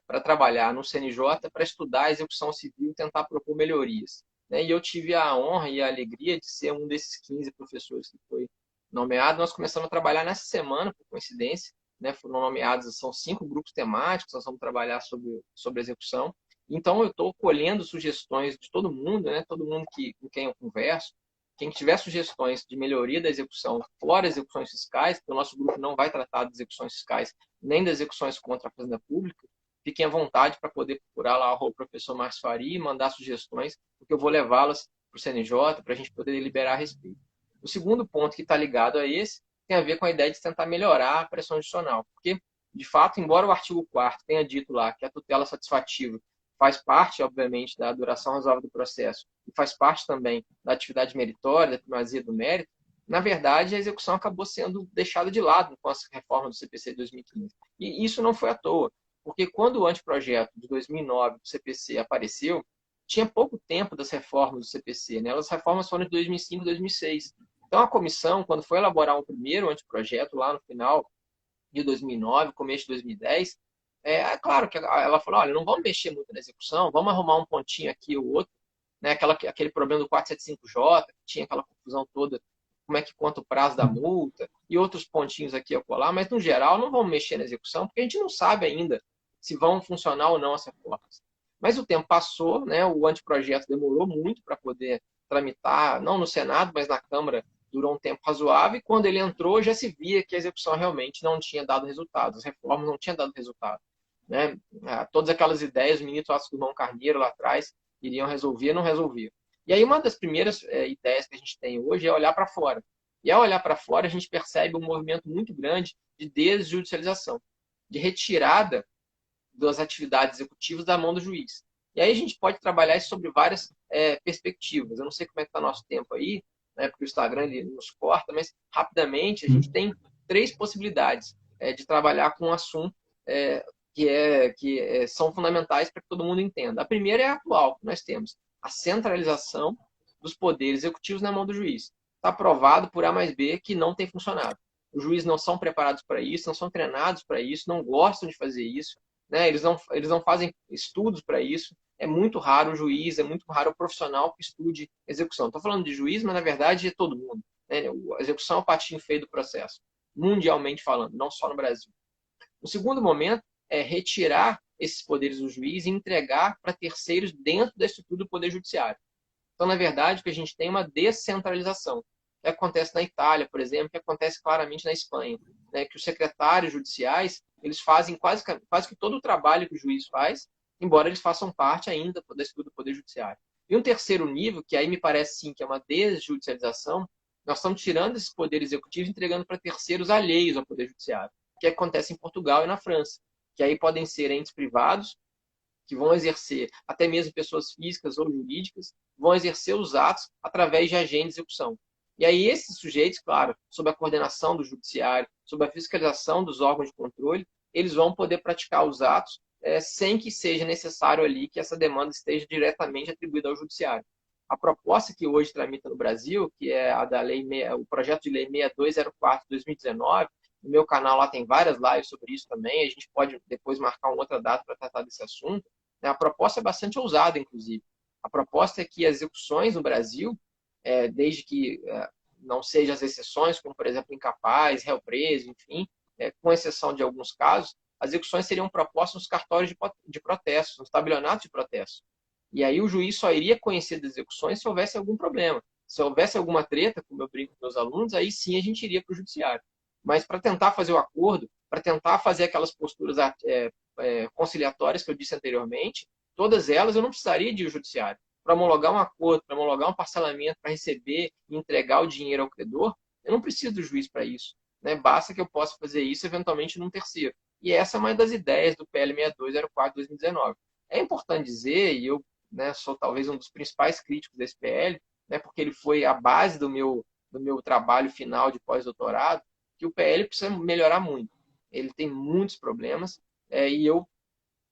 Speaker 2: para trabalhar no CNJ para estudar a execução civil e tentar propor melhorias. Né? E eu tive a honra e a alegria de ser um desses 15 professores que foi nomeado. Nós começamos a trabalhar nessa semana, por coincidência, né? Foram nomeados, são 5 grupos temáticos, nós vamos trabalhar sobre execução. Então, eu estou colhendo sugestões de todo mundo, né? Todo mundo com quem eu converso. Quem tiver sugestões de melhoria da execução, fora execuções fiscais, porque o nosso grupo não vai tratar de execuções fiscais, nem das execuções contra a Fazenda Pública, fiquem à vontade para poder procurar lá o professor Márcio Faria e mandar sugestões, porque eu vou levá-las para o CNJ, para a gente poder deliberar a respeito. O segundo ponto que está ligado a esse tem a ver com a ideia de tentar melhorar a pressão adicional, porque, de fato, embora o artigo 4º tenha dito lá que a tutela satisfativa faz parte, obviamente, da duração razoável do processo e faz parte também da atividade meritória, da primazia do mérito, na verdade, a execução acabou sendo deixada de lado com a reforma do CPC de 2015. E isso não foi à toa, porque quando o anteprojeto de 2009 do CPC apareceu, tinha pouco tempo das reformas do CPC, né? As reformas foram de 2005 e 2006. Então, a comissão, quando foi elaborar o primeiro anteprojeto, lá no final de 2009, começo de 2010, claro que ela falou, olha, não vamos mexer muito na execução, vamos arrumar um pontinho aqui ou outro, né? Aquele problema do 475J, que tinha aquela confusão toda, como é que conta o prazo da multa, e outros pontinhos aqui a colar, mas no geral não vamos mexer na execução, porque a gente não sabe ainda se vão funcionar ou não as reformas. Mas o tempo passou, né? O anteprojeto demorou muito para poder tramitar, não no Senado, mas na Câmara durou um tempo razoável, e quando ele entrou já se via que a execução realmente não tinha dado resultado, as reformas não tinham dado resultado. Né? Todas aquelas ideias, o ministro Aço do Mão Carneiro lá atrás, iriam resolver, não resolviam. E aí uma das primeiras ideias que a gente tem hoje é olhar para fora. E ao olhar para fora, a gente percebe um movimento muito grande de desjudicialização, de retirada das atividades executivas da mão do juiz. E aí a gente pode trabalhar isso sobre várias perspectivas. Eu não sei como é que está nosso tempo aí, né, porque o Instagram ele nos corta, mas rapidamente a gente tem 3 possibilidades de trabalhar com um assunto que são fundamentais para que todo mundo entenda. A primeira é a atual que nós temos, a centralização dos poderes executivos na mão do juiz. Está provado por A mais B que não tem funcionado. Os juízes não são preparados para isso, não são treinados para isso, não gostam de fazer isso, né? Eles não fazem estudos para isso. É muito raro o juiz, é muito raro o profissional que estude execução. Estou falando de juiz, mas na verdade é todo mundo. Né? A execução é o patinho feio do processo, mundialmente falando, não só no Brasil. O segundo momento é retirar esses poderes do juiz e entregar para terceiros dentro da estrutura do Poder Judiciário. Então, na verdade, o que a gente tem é uma descentralização, que acontece na Itália, por exemplo, que acontece claramente na Espanha, né? Que os secretários judiciais eles fazem quase que todo o trabalho que o juiz faz, embora eles façam parte ainda da estrutura do Poder Judiciário. E um terceiro nível, que aí me parece sim que é uma desjudicialização, nós estamos tirando esses poderes executivos e entregando para terceiros alheios ao Poder Judiciário, que acontece em Portugal e na França, que aí podem ser entes privados, que vão exercer, até mesmo pessoas físicas ou jurídicas, vão exercer os atos através de agentes de execução. E aí esses sujeitos, claro, sob a coordenação do judiciário, sob a fiscalização dos órgãos de controle, eles vão poder praticar os atos sem que seja necessário ali que essa demanda esteja diretamente atribuída ao judiciário. A proposta que hoje tramita no Brasil, que é a da lei, o projeto de lei 6204 de 2019, no meu canal lá tem várias lives sobre isso também, a gente pode depois marcar uma outra data para tratar desse assunto. A proposta é bastante ousada, inclusive. A proposta é que as execuções no Brasil, desde que não sejam as exceções, como, por exemplo, incapaz, réu preso, enfim, com exceção de alguns casos, as execuções seriam propostas nos cartórios de protesto, nos tabelionatos de protesto. E aí o juiz só iria conhecer das execuções se houvesse algum problema. Se houvesse alguma treta, como eu brinco com meus alunos, aí sim a gente iria para o judiciário. Mas para tentar fazer o acordo, para tentar fazer aquelas posturas conciliatórias que eu disse anteriormente, todas elas eu não precisaria de ir ao judiciário. Para homologar um acordo, para homologar um parcelamento, para receber e entregar o dinheiro ao credor, eu não preciso do juiz para isso. Basta que eu possa fazer isso eventualmente num terceiro. E essa é uma das ideias do PL 6204 de 2019. É importante dizer, e eu sou talvez um dos principais críticos desse PL, porque ele foi a base do meu trabalho final de pós-doutorado, que o PL precisa melhorar muito. Ele tem muitos problemas e eu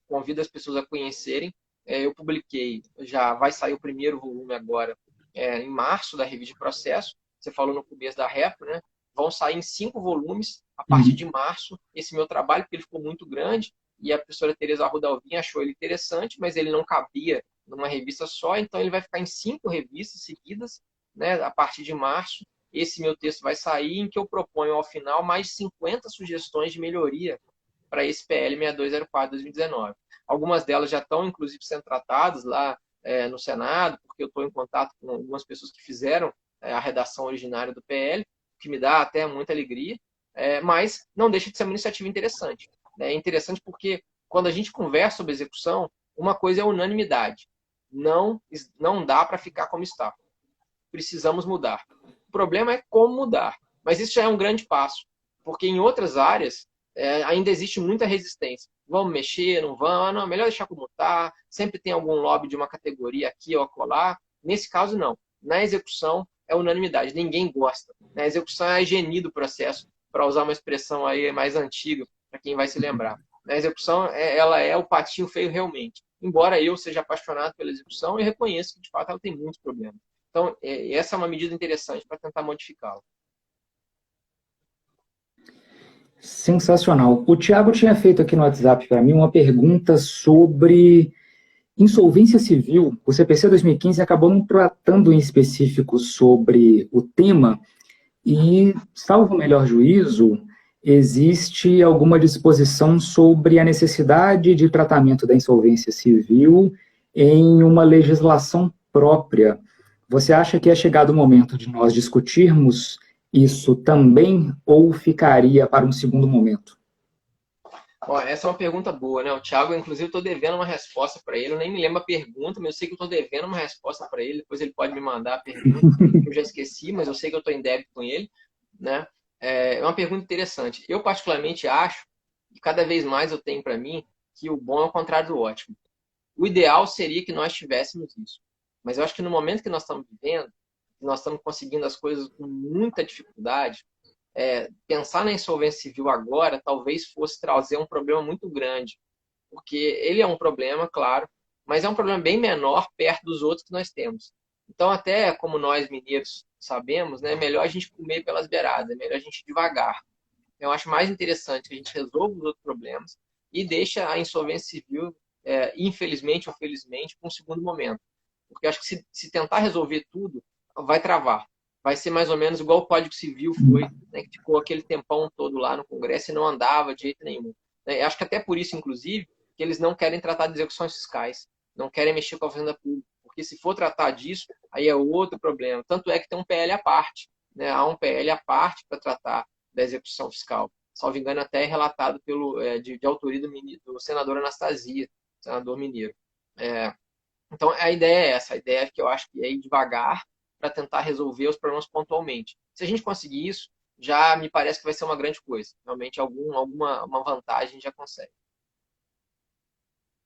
Speaker 2: convido as pessoas a conhecerem. Eu publiquei, já vai sair o primeiro volume agora, em março, da revista de processo. Você falou no começo da réplica, né? Vão sair em 5 volumes a partir de março esse meu trabalho, porque ele ficou muito grande e a professora Tereza Arruda Alvim achou ele interessante, mas ele não cabia numa revista só, então ele vai ficar em 5 revistas seguidas, a partir de março. Esse meu texto vai sair, em que eu proponho ao final mais 50 sugestões de melhoria para esse PL 6204 de 2019. Algumas delas já estão, inclusive, sendo tratadas lá no Senado, porque eu estou em contato com algumas pessoas que fizeram a redação originária do PL, que me dá até muita alegria, mas não deixa de ser uma iniciativa interessante. É interessante porque, quando a gente conversa sobre execução, uma coisa é unanimidade. Não dá para ficar como está. Precisamos mudar. O problema é como mudar. Mas isso já é um grande passo, porque em outras áreas ainda existe muita resistência. Vamos mexer, não vamos, não, melhor deixar como está, sempre tem algum lobby de uma categoria aqui ou acolá. Nesse caso, não. Na execução, é unanimidade, ninguém gosta. A execução é a genie do processo, para usar uma expressão aí mais antiga, para quem vai se lembrar. A execução, ela é o patinho feio realmente. Embora eu seja apaixonado pela execução, eu reconheço que, de fato, ela tem muitos problemas. Então, essa é uma medida interessante para tentar modificá-la.
Speaker 1: Sensacional. O Thiago tinha feito aqui no WhatsApp para mim uma pergunta sobre insolvência civil. O CPC 2015 acabou não tratando em específico sobre o tema e, salvo o melhor juízo, existe alguma disposição sobre a necessidade de tratamento da insolvência civil em uma legislação própria. Você acha que é chegado o momento de nós discutirmos isso também ou ficaria para um segundo momento?
Speaker 2: Essa é uma pergunta boa, né? O Thiago, inclusive, eu estou devendo uma resposta para ele. Eu nem me lembro a pergunta, mas eu sei que eu estou devendo uma resposta para ele. Depois ele pode me mandar a pergunta, que eu já esqueci, mas eu sei que eu estou em débito com ele, né? É uma pergunta interessante. Eu, particularmente, acho, e cada vez mais eu tenho para mim, que o bom é o contrário do ótimo. O ideal seria que nós tivéssemos isso. Mas eu acho que no momento que nós estamos vivendo, nós estamos conseguindo as coisas com muita dificuldade, pensar na insolvência civil agora talvez fosse trazer um problema muito grande. Porque ele é um problema, claro, mas é um problema bem menor perto dos outros que nós temos. Então, até como nós mineiros sabemos, é melhor a gente comer pelas beiradas, é melhor a gente ir devagar. Eu acho mais interessante que a gente resolva os outros problemas e deixe a insolvência civil, infelizmente ou felizmente, para um segundo momento. Porque eu acho que se tentar resolver tudo, vai travar. Vai ser mais ou menos igual o Código Civil foi, que ficou aquele tempão todo lá no Congresso e não andava de jeito nenhum. Eu acho que até por isso, inclusive, que eles não querem tratar de execuções fiscais, não querem mexer com a fazenda pública, porque se for tratar disso, aí é outro problema. Tanto é que tem um PL à parte, há um PL à parte para tratar da execução fiscal. Salvo engano, até é relatado de autoria do senador Anastasia, senador mineiro. Então, a ideia é essa, a ideia é que eu acho que é ir devagar para tentar resolver os problemas pontualmente. Se a gente conseguir isso, já me parece que vai ser uma grande coisa. Realmente, uma vantagem a gente já consegue.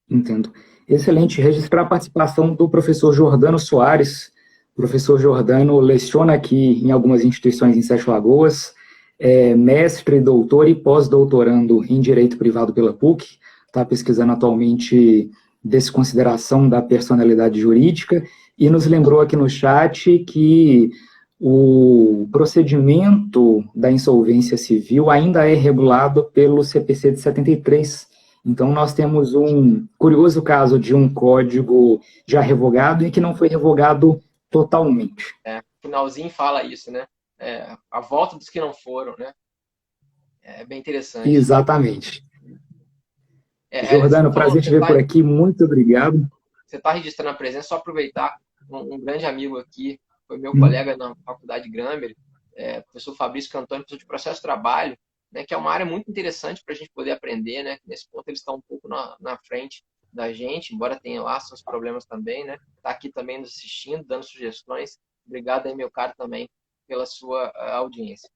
Speaker 1: Entendo. Excelente. Registrar a participação do professor Jordano Soares, O professor Giordano leciona aqui em algumas instituições em Sete Lagoas, é mestre, doutor e pós-doutorando em Direito Privado pela PUC, está pesquisando atualmente desconsideração da personalidade jurídica, e nos lembrou aqui no chat que o procedimento da insolvência civil ainda é regulado pelo CPC de 73. Então, nós temos um curioso caso de um código já revogado e que não foi revogado totalmente.
Speaker 2: O finalzinho fala isso, né? A volta dos que não foram, né? É bem interessante.
Speaker 1: Exatamente. Giordano, prazer te ver por aqui, muito obrigado.
Speaker 2: Você está registrando a presença, só aproveitar, um grande amigo aqui, foi meu colega na Faculdade Grammer, professor Fabrício Cantoni, professor de processo de trabalho, né, que é uma área muito interessante para a gente poder aprender, né? Nesse ponto eles estão um pouco na frente da gente, embora tenha lá seus problemas também, né? Está aqui também nos assistindo, dando sugestões. Obrigado aí, meu caro, também, pela sua audiência.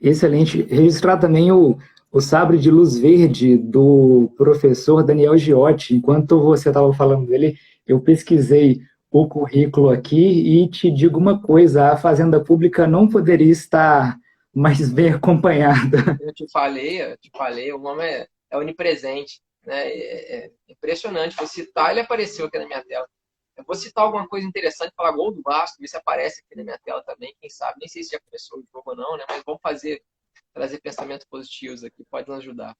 Speaker 1: Excelente. Registrar também o sabre de luz verde do professor Daniel Giotti. Enquanto você estava falando dele, eu pesquisei o currículo aqui e te digo uma coisa, a Fazenda Pública não poderia estar mais bem acompanhada.
Speaker 2: Eu te falei, o nome é onipresente, né? É impressionante. Vou citar, ele apareceu aqui na minha tela. Eu vou citar alguma coisa interessante, falar gol do Vasco, ver se aparece aqui na minha tela também, quem sabe. Nem sei se já começou o jogo ou não, né? Mas vamos trazer pensamentos positivos aqui, pode nos ajudar.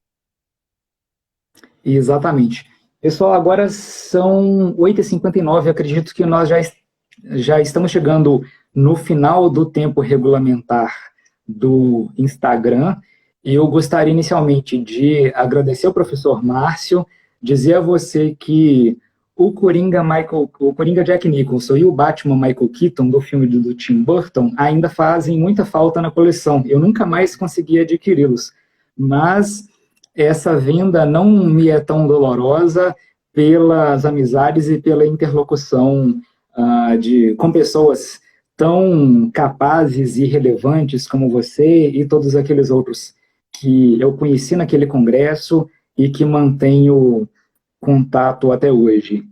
Speaker 1: Exatamente. Pessoal, agora são 8h59, acredito que nós já estamos chegando no final do tempo regulamentar do Instagram. Eu gostaria inicialmente de agradecer ao professor Márcio, dizer a você que o Coringa Jack Nicholson e o Batman Michael Keaton, do filme do Tim Burton, ainda fazem muita falta na coleção. Eu nunca mais consegui adquiri-los, mas essa venda não me é tão dolorosa pelas amizades e pela interlocução com pessoas tão capazes e relevantes como você e todos aqueles outros que eu conheci naquele congresso e que mantenho contato até hoje.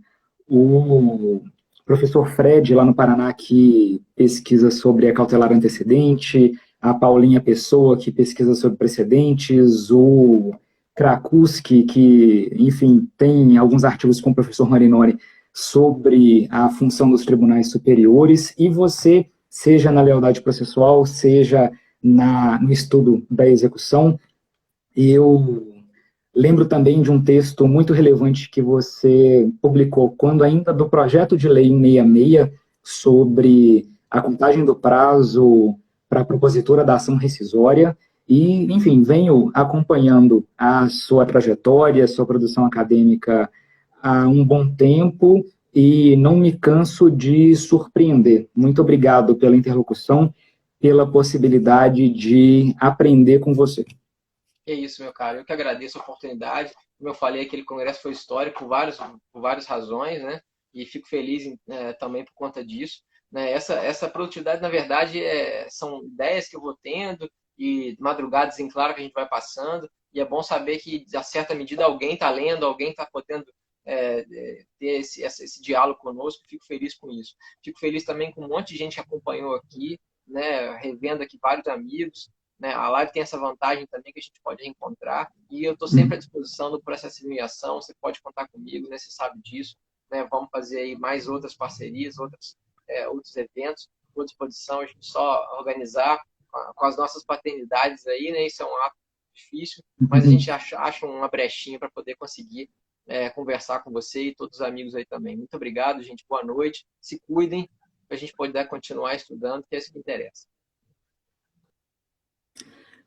Speaker 1: O professor Fred, lá no Paraná, que pesquisa sobre a cautelar antecedente, a Paulinha Pessoa, que pesquisa sobre precedentes, o Krakuski, que, enfim, tem alguns artigos com o professor Marinori sobre a função dos tribunais superiores, e você, seja na lealdade processual, seja no estudo da execução. Eu lembro também de um texto muito relevante que você publicou quando ainda do projeto de lei 166 sobre a contagem do prazo para a propositura da ação rescisória e, enfim, venho acompanhando a sua trajetória, a sua produção acadêmica há um bom tempo e não me canso de surpreender. Muito obrigado pela interlocução, pela possibilidade de aprender com você.
Speaker 2: É isso, meu caro. Eu que agradeço a oportunidade. Como eu falei, aquele congresso foi histórico por várias razões, né? E fico feliz também por conta disso. Né? Essa produtividade, na verdade, são ideias que eu vou tendo e madrugadas em claro que a gente vai passando. E é bom saber que, a certa medida, alguém está lendo, alguém está podendo ter esse diálogo conosco. Fico feliz com isso. Fico feliz também com um monte de gente que acompanhou aqui, né? Revendo aqui vários amigos. Né? A live tem essa vantagem também que a gente pode reencontrar e eu estou sempre à disposição do processo de mediação, você pode contar comigo, né? Você sabe disso, né? Vamos fazer aí mais outras parcerias, outros eventos, à disposição, a gente só organizar com as nossas paternidades aí, né? Isso é um ato difícil, mas a gente acha uma brechinha para poder conseguir conversar com você e todos os amigos aí também. Muito obrigado, gente, boa noite, se cuidem, para a gente poder continuar estudando, que é isso que interessa.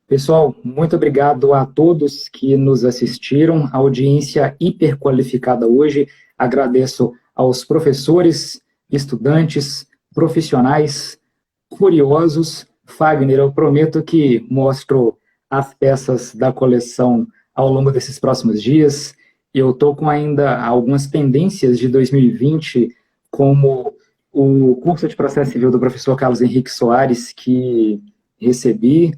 Speaker 1: Pessoal, muito obrigado a todos que nos assistiram, audiência hiperqualificada hoje. Agradeço aos professores, estudantes, profissionais, curiosos. Fagner, eu prometo que mostro as peças da coleção ao longo desses próximos dias. Eu estou com ainda algumas pendências de 2020, como o curso de processo civil do professor Carlos Henrique Soares, que recebi,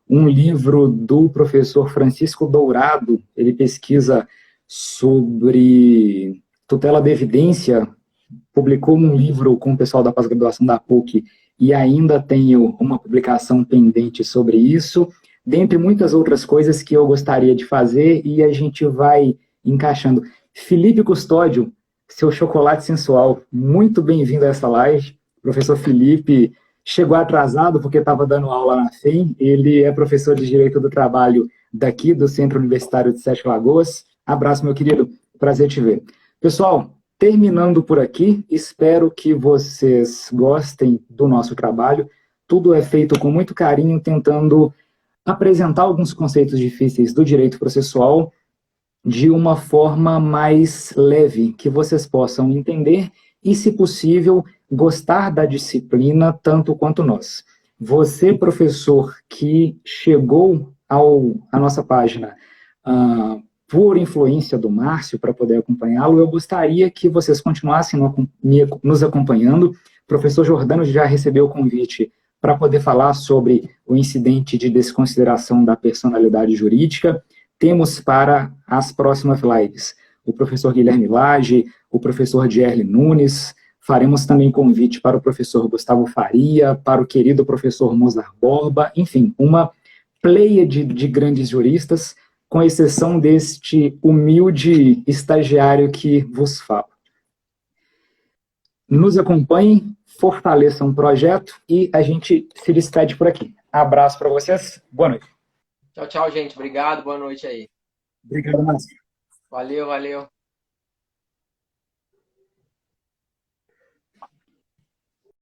Speaker 1: um livro do professor Francisco Dourado, ele pesquisa sobre tutela da evidência publicou um livro com o pessoal da pós-graduação da PUC e ainda tenho uma publicação pendente sobre isso, dentre muitas outras coisas que eu gostaria de fazer e a gente vai encaixando. Felipe Custódio, seu chocolate sensual, muito bem-vindo a essa live. O professor Felipe chegou atrasado porque estava dando aula na FEM, ele é professor de Direito do Trabalho daqui do Centro Universitário de Sete Lagoas. Abraço, meu querido, prazer te ver. Pessoal, terminando por aqui, espero que vocês gostem do nosso trabalho. Tudo é feito com muito carinho, tentando apresentar alguns conceitos difíceis do direito processual de uma forma mais leve, que vocês possam entender e, se possível, gostar da disciplina tanto quanto nós. Você, professor, que chegou à nossa página por influência do Márcio, para poder acompanhá-lo, eu gostaria que vocês continuassem nos acompanhando. O professor Jordano já recebeu o convite para poder falar sobre o incidente de desconsideração da personalidade jurídica. Temos para as próximas lives o professor Guilherme Lage, o professor Gerli Nunes, faremos também convite para o professor Gustavo Faria, para o querido professor Mozart Borba, enfim, uma pleiade de grandes juristas, com exceção deste humilde estagiário que vos falo. Nos acompanhem, fortaleçam o projeto e a gente se despede por aqui. Abraço para vocês, boa noite.
Speaker 2: Tchau, tchau, gente. Obrigado, boa noite aí.
Speaker 1: Obrigado, Márcio.
Speaker 2: Valeu, valeu.